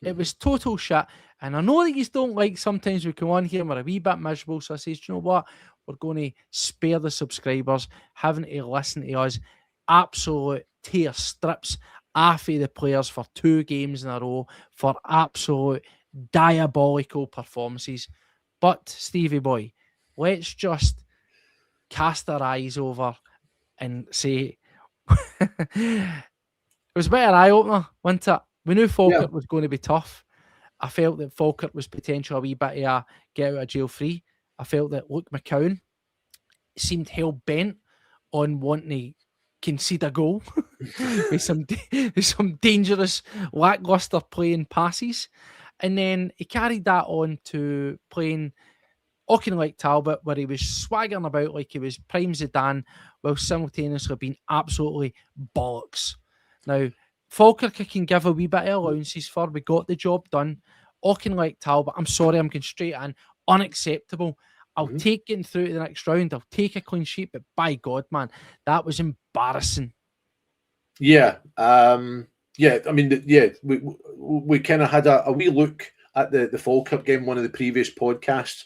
It was total shit. And I know that you don't like sometimes we come on here and we're a wee bit miserable. So I says, do you know what? We're going to spare the subscribers having to listen to us absolute tear strips off of the players for 2 games in a row for absolute diabolical performances. But Stevie boy, let's just cast our eyes over and say it was a bit of an eye-opener, wasn't it? We knew Falkirk was going to be tough. I felt that Falkirk was potentially a wee bit of a get out of jail free. I felt that Luke McCowan seemed hell-bent on wanting to concede a goal with some dangerous, lacklustre playing passes. And then he carried that on to playing Auchinleck Talbot, where he was swaggering about like he was prime Zidane, while simultaneously being absolutely bollocks. Now, Falkirk I can give a wee bit of allowances for. We got the job done. Auchinleck Talbot, I'm sorry, I'm going straight in. Unacceptable. I'll take getting through to the next round. I'll take a clean sheet, but by God, man, that was embarrassing. Yeah. I mean, we kind of had a wee look at the Falkirk game, one of the previous podcasts.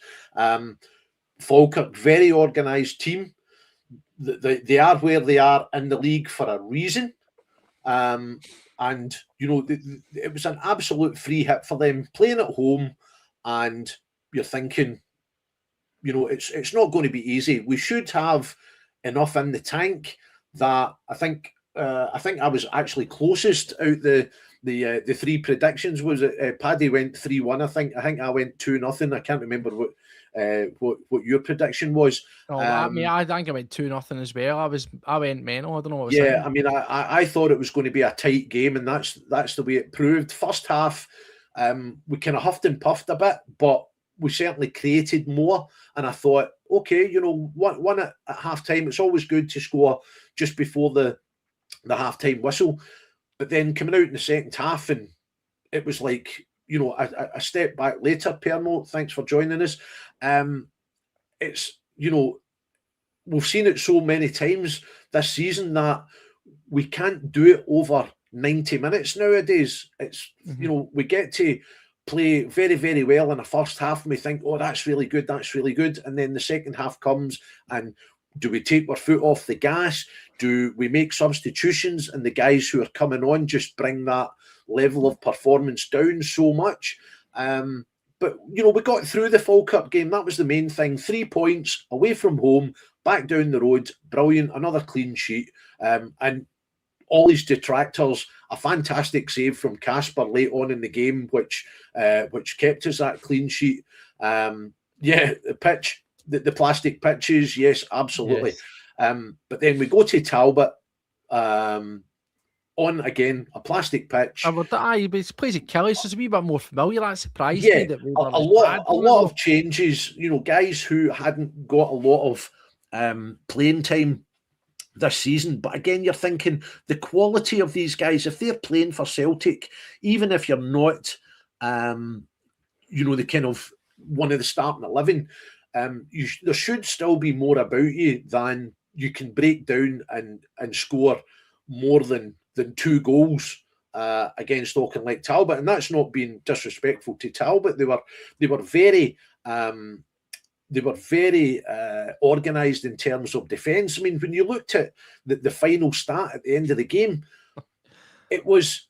Falkirk, very organised team. They are where they are in the league for a reason. And, it was an absolute free hit for them playing at home. And you're thinking, it's not going to be easy. We should have enough in the tank that I think I was actually closest out the 3 predictions. Was it Paddy went 3-1? I think I went 2-0. I can't remember what your prediction was. I think I went 2-0 as well. I went mental. I don't know what I was thinking. I mean, I thought it was going to be a tight game, and that's the way it proved. First half, we kind of huffed and puffed a bit, but we certainly created more. And I thought, okay, one at half time, it's always good to score just before the half-time whistle. But then coming out in the second half, and it was like, a step back later. Permo, thanks for joining us. It's, we've seen it so many times this season that we can't do it over 90 minutes nowadays. It's, we get to play very, very well in the first half and we think, oh, that's really good. And then the second half comes and do we take our foot off the gas? Do we make substitutions and the guys who are coming on just bring that level of performance down so much? But, we got through the Falkirk game. That was the main thing. 3 points away from home, back down the road. Brilliant. Another clean sheet. And all his detractors, a fantastic save from Casper late on in the game, which kept us that clean sheet. The pitch, the plastic pitches, yes, absolutely. Yes. But then we go to Talbot, on again a plastic pitch. But he plays at Kelly, so it's a wee bit more familiar. That surprised me. That a lot of changes. Guys who hadn't got a lot of playing time this season. But again, you're thinking the quality of these guys, if they're playing for Celtic, even if you're not, the kind of one of the starting 11, there should still be more about you than you can break down and score more than 2 goals against Auchinleck Talbot. And that's not being disrespectful to Talbot. They were very organised in terms of defence. I mean, when you looked at the final stat at the end of the game, it was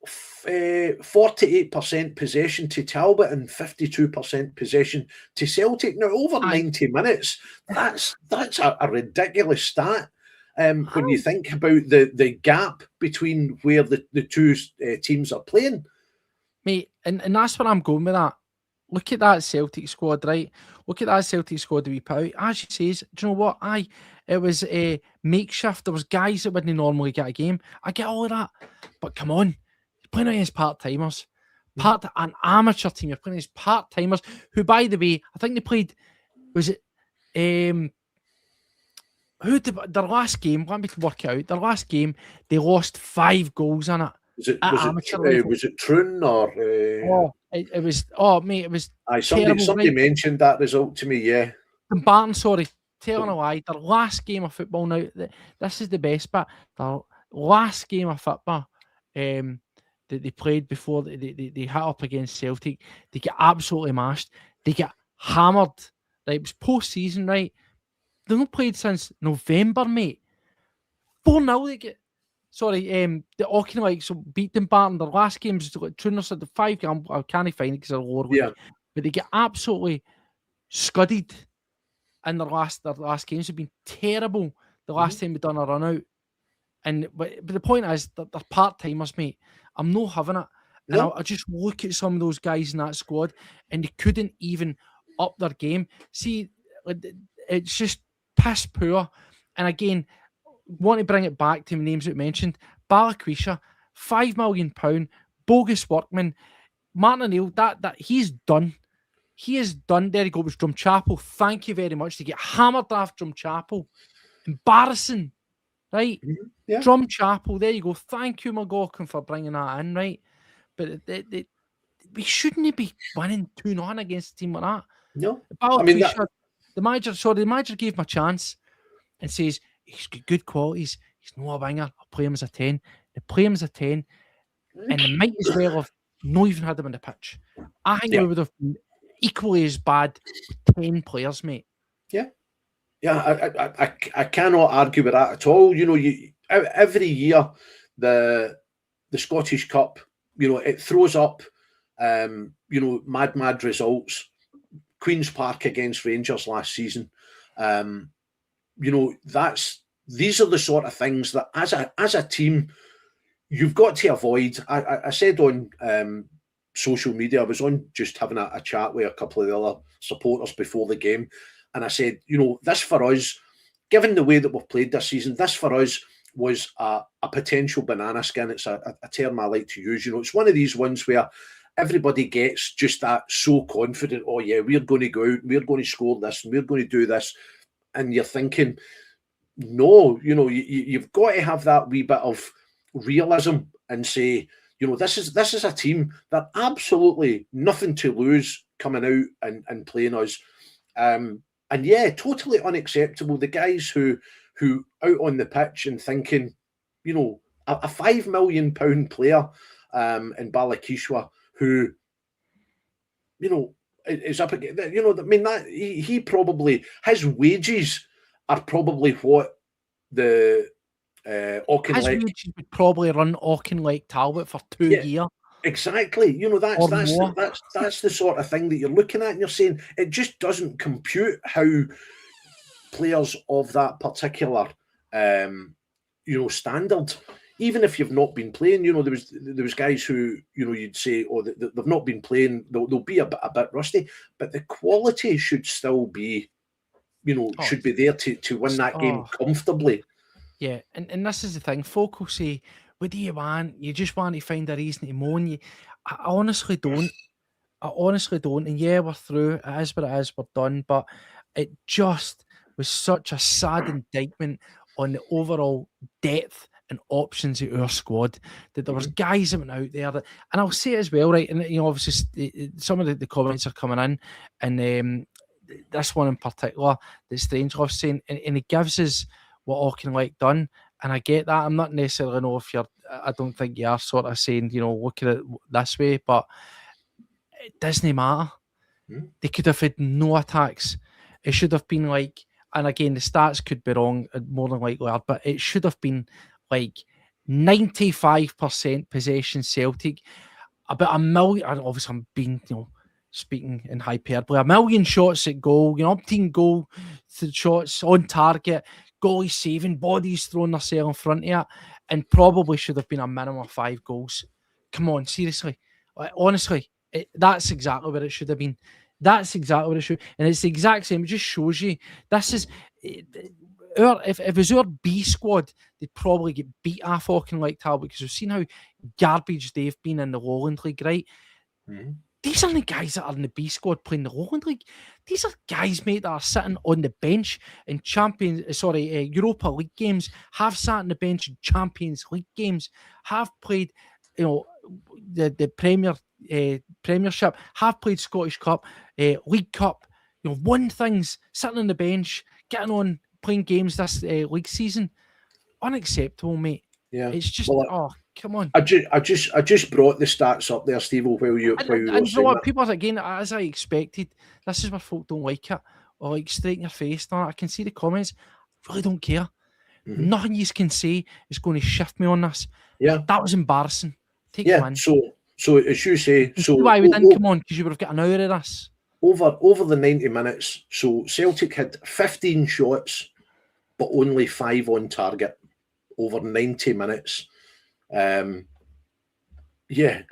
48% possession to Talbot and 52% possession to Celtic. Now, over 90 minutes, that's a ridiculous stat. When you think about the gap between where the two teams are playing. Mate, and that's where I'm going with that. Look at that Celtic squad, right? Look at that Celtic squad that we put out. As you says, do you know what? It was a makeshift. There was guys that wouldn't normally get a game. I get all of that. But come on. You're playing against part-timers. An amateur team. You're playing against part-timers who, by the way, I think they played, was it... their last game, let me work it out. Their last game, they lost 5 goals in it. Was it Troon or? It was. Oh, mate, it was. Somebody mentioned that result to me. Yeah. Barton, sorry, telling a lie. Their last game of football. Now, this is the best bit. Their last game of football, that they played before they hit up against Celtic, they get absolutely mashed. They get hammered. Right, it was post-season, right? They've not played since November, mate. 4-0 they get. Sorry, the Auchinleck beat them Barton. Their last games, Trooners had the 5 game. I can't find it because they're lower. Yeah. But they get absolutely scudded in their last games. Have been terrible the last time we done a run out. But the point is that they're part-timers, mate. I'm not having it. And I just look at some of those guys in that squad and they couldn't even up their game. See, it's just piss poor. And again, want to bring it back to the names that mentioned. Balakwisha, £5 million, bogus workman. Martin Neill, that he's done. He is done. There you go, with Drumchapel. Thank you very much to get hammered off Drumchapel. Embarrassing, right? Mm-hmm. Yeah. Drumchapel, there you go. Thank you, McLaughlin, for bringing that in, right? But we shouldn't be winning 2-0 against a team like that. No. Balakwisha, the manager gave him a chance and says, he's got good qualities. He's not a winger. I'll play him as a 10. They play him as a 10. And they might as well have not even had him on the pitch. I think we would have been equally as bad with 10 players, mate. Yeah. Yeah, I cannot argue with that at all. Every year, the Scottish Cup, it throws up, mad results. Queen's Park against Rangers last season. These are the sort of things that as a team you've got to avoid. I said on social media, I was on just having a chat with a couple of the other supporters before the game, and I said, this for us, given the way that we've played this season, this for us was a potential banana skin. It's a term I like to use. It's one of these ones where everybody gets just that so confident, oh yeah, we're going to go out, we're going to score this, and we're going to do this. And you're thinking, no, you've got to have that wee bit of realism and say, this is a team that absolutely nothing to lose coming out and playing us. And And yeah, totally unacceptable. The guys who out on the pitch and thinking, you know, a £5 million player in Balakishwa who, you know, is up again. You know, I mean, that he probably, his wages are probably what the Auchinleck. His wages would probably run Auchinleck Talbot for 2 years. Exactly. You know, that's the sort of thing that you're looking at, and you're saying it just doesn't compute how players of that particular you know, standard, even if you've not been playing, you know, there was guys who, you know, you'd say, oh, they've not been playing, they'll be a bit rusty, but the quality should still be, you know, should be there to win that game comfortably. Yeah, and this is the thing. Folk will say, what do you want? You just want to find a reason to moan. I honestly don't. And yeah, we're through. It is what it is. We're done. But it just was such a sad indictment on the overall depth and options of our squad that there was guys that went out there that, and I'll say it as well, right? And you know, obviously, some of the comments are coming in, and this one in particular that Strangelove saying, and it gives us what Auchinleck done, and I get that. I'm not necessarily know if you're. I don't think you are sort of saying, you know, look at it this way, but it doesn't matter. They could have had no attacks. It should have been like, and again, the stats could be wrong, more than likely are, but it should have been like 95% possession Celtic, about 1 million. Obviously, I'm being, you know, speaking in hyperbole, 1 million shots at goal, you know, umpteen goal shots on target, goalie saving, bodies throwing themselves in front of it, and probably should have been a minimum of 5 goals. Come on, seriously. Like, honestly, that's exactly what it should have been. That's exactly what it should. And it's the exact same. It just shows you this is if it was our B squad, they'd probably get beat off Auchinleck Talbot, because we've seen how garbage they've been in the Lowland League, right? These aren't the guys that are in the B squad playing the Lowland League. These are guys, mate, that are sitting on the bench in Europa League games, have sat on the bench in Champions League games, have played, you know, the Premiership, have played Scottish Cup, League Cup, you know, won things, sitting on the bench, getting on, playing games this league season. Unacceptable, mate. Yeah, it's just come on. I just brought the stats up there, Steve, while you were you know what, people are, again, as I expected, this is where folk don't like it, or like straight in your face. I can see the comments. Really don't care. Nothing you can say is going to shift me on this. Yeah, that was embarrassing. Take one. So as you say, so why we didn't come on, because you would have got an hour of this. Over the 90 minutes, so Celtic had 15 shots, but only 5 on target over 90 minutes. Yeah,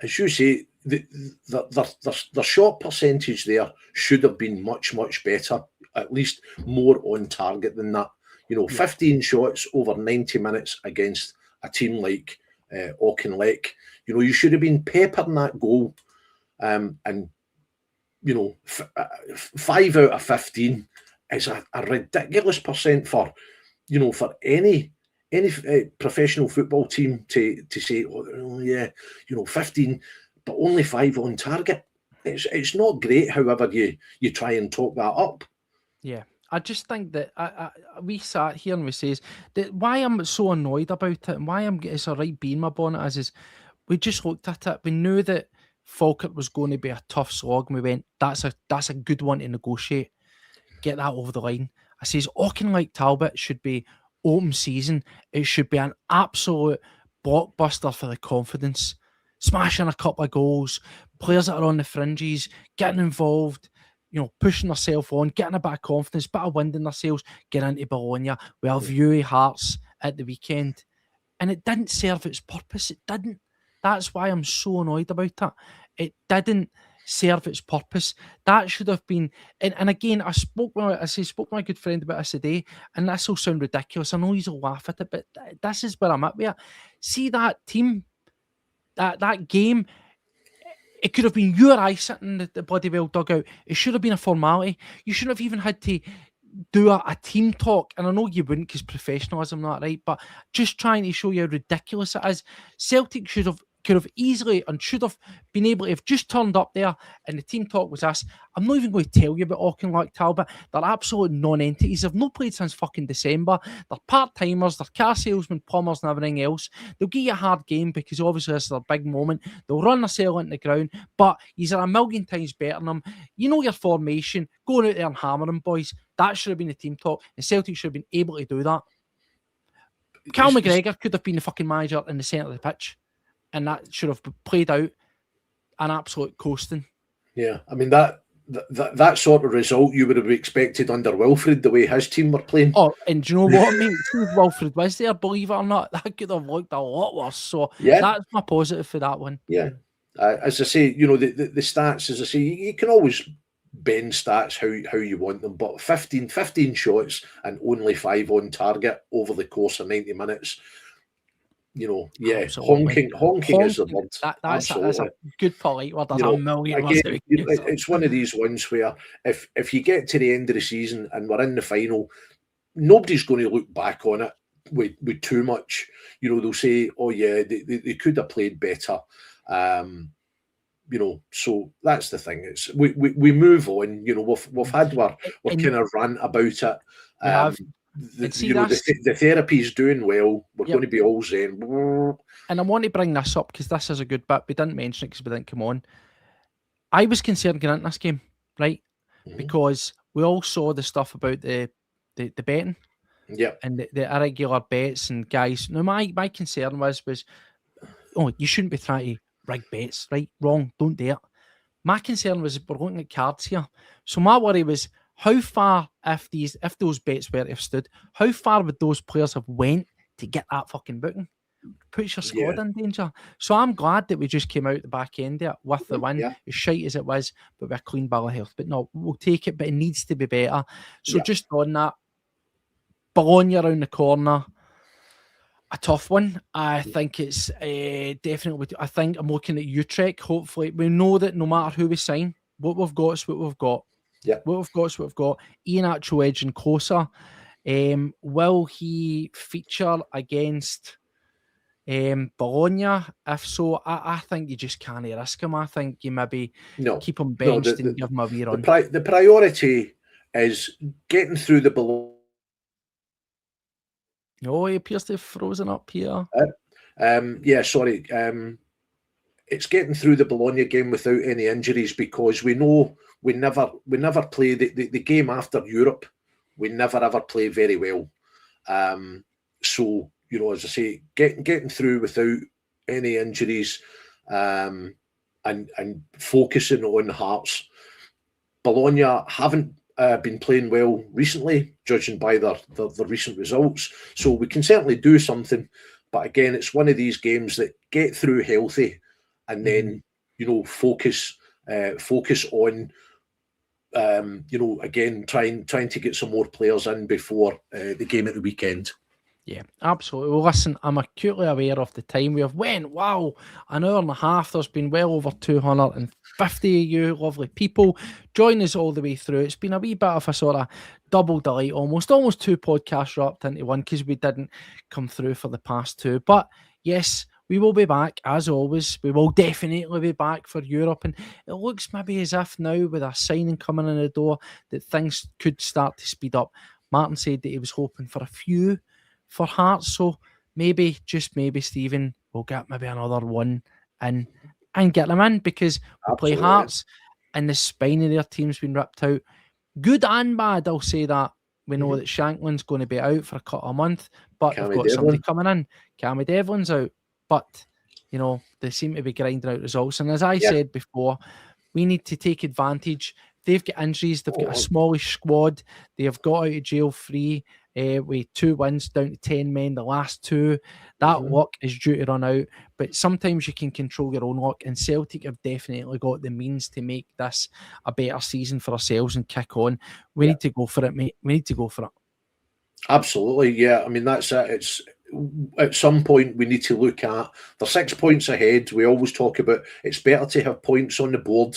as you say, the shot percentage there should have been much, much better, at least more on target than that. You know, 15 shots over 90 minutes against a team like Auchinleck. You know, you should have been peppering that goal, and you know, 5 out of 15 is a ridiculous percent for, you know, for any professional football team to say, oh yeah, you know, 15, but only 5 on target. It's not great. However, you try and talk that up. Yeah. I just think that we sat here and we says that why I'm so annoyed about it, and why it's all right being my bonnet is we just looked at it. We knew that Falkirk was going to be a tough slog, and we went, that's a good one to negotiate. Get that over the line. I says Auchinleck Talbot should be open season. It should be an absolute blockbuster for the confidence. Smashing a couple of goals, players that are on the fringes, getting involved, you know, pushing themselves on, getting a bit of confidence, bit of wind in themselves, getting into Bologna with a view of Hearts at the weekend. And it didn't serve its purpose. It didn't. That's why I'm so annoyed about that. It didn't serve its purpose. That should have been, and again, I spoke to my good friend about this today, and this will sound ridiculous. I know he'll laugh at it, but this is where I'm at with it. See that team, that game, it could have been you or I sitting in the bloody well dugout. It should have been a formality. You shouldn't have even had to do a team talk, and I know you wouldn't because professionalism, not right, but just trying to show you how ridiculous it is. Celtic should have could have easily and should have been able to have just turned up there and the team talk was this. I'm not even going to tell you about Auchinleck, Talbot. They're absolute non-entities. They've not played since fucking December. They're part-timers, they're car salesmen, plumbers and everything else. They'll give you a hard game because obviously this is their big moment. They'll run theirself into the ground, but he's a million times better than them. You know your formation. Going out there and hammering, boys. That should have been the team talk, and Celtic should have been able to do that. Cal McGregor could have been the fucking manager in the centre of the pitch, and that should have played out an absolute coasting. Yeah, I mean that sort of result you would have expected under Wilfred, the way his team were playing. Oh, and do you know what, mate? If Wilfred was there, believe it or not, that could have looked a lot worse. So that's my positive for that one. Yeah, as I say, you know, the stats, as I say, you can always bend stats how you want them, but 15 shots and only 5 on target over the course of 90 minutes. You know, honking is the word. That's a good polite word. There's a million again, it's one of these ones where if you get to the end of the season and we're in the final, nobody's going to look back on it with too much. You know, they'll say, "Oh yeah, they could have played better." You know, so that's the thing. It's we move on. You know, we've had our kind of rant about it. The therapy's doing well. We're going to be all zen. And I want to bring this up because this is a good bit. We didn't mention it because we didn't come on. I was concerned going into this game, right? Mm-hmm. Because we all saw the stuff about the betting, and the irregular bets and guys. No, my concern was, oh, you shouldn't be trying to rig bets, right? Wrong, don't do it. My concern was we're looking at cards here, so my worry was how far if those bets were to have stood, how far would those players have went to get that fucking booking? Puts your squad in danger. So I'm glad that we just came out the back end there with the win, as shite as it was, but with a clean bill of health. But no, we'll take it, but it needs to be better. So just on that, Bologna around the corner. A tough one. I think it's definitely. I think I'm looking at Utrecht. Hopefully, we know that no matter who we sign, what we've got is what we've got. Yeah, what we've got is what we've got. Ian actual edging closer. Will he feature against Bologna? If so, I think you just can't risk him. I think you maybe keep him benched and give him a wee run. The priority is getting through the Bologna. No, he appears to have frozen up here. Sorry. It's getting through the Bologna game without any injuries because we know we never play the game after Europe. We never ever play very well. So, you know, as I say, getting through without any injuries and focusing on Hearts. Bologna haven't been playing well recently, judging by the recent results. So we can certainly do something. But again, it's one of these games that get through healthy and then, you know, focus on, you know, again, trying to get some more players in before the game at the weekend. Yeah, absolutely. Well, listen, I'm acutely aware of the time we have went. Wow, an hour and a half. There's been well over 250 of you lovely people join us all the way through. It's been a wee bit of a sort of double delight, almost 2 podcasts wrapped into one because we didn't come through for the past 2. But yes, we will be back as always. We will definitely be back for Europe, and it looks maybe as if now with a signing coming in the door that things could start to speed up. Martin said that he was hoping for a few for Hearts, so maybe, just maybe, Stephen, we'll get maybe another one in and get them in because we play Hearts and the spine of their team's been ripped out. Good and bad, I'll say that. We know that Shanklin's going to be out for a couple of months, but we've got somebody coming in. Cammy Devlin's out, but, you know, they seem to be grinding out results. And as I said before, we need to take advantage. They've got injuries. They've got a smallish squad. They have got out of jail free with 2 wins down to 10 men, the last 2. That luck is due to run out, but sometimes you can control your own luck, and Celtic have definitely got the means to make this a better season for ourselves and kick on. We need to go for it, mate. We need to go for it. Absolutely, yeah. I mean, that's it. It's at some point we need to look at the 6 points ahead. We always talk about it's better to have points on the board,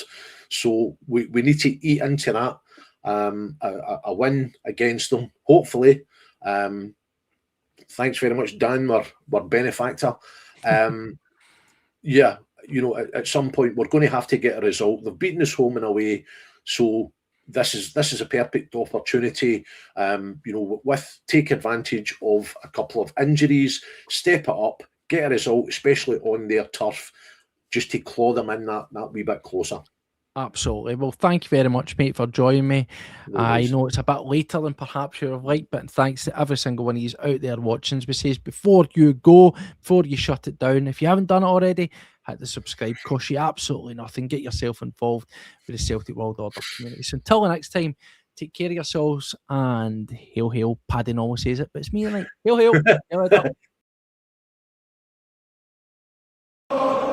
so we need to eat into that. A win against them, hopefully. Thanks very much, Dan, our benefactor. yeah, you know, at some point we're going to have to get a result. They've beaten us home and away, so this is a perfect opportunity. You know, take advantage of a couple of injuries, step it up, get a result, especially on their turf, just to claw them in that wee bit closer. Absolutely. Well, thank you very much, mate, for joining me. I know it's a bit later than perhaps you would have liked, but thanks to every single one of you out there watching. As we say, before you go, before you shut it down, if you haven't done it already, hit the subscribe. Cost you absolutely nothing. Get yourself involved with the Celtic World Order community. So until the next time, take care of yourselves and hail, hail. Paddy always says it, but it's me tonight. Hail, hail. Hail, hail.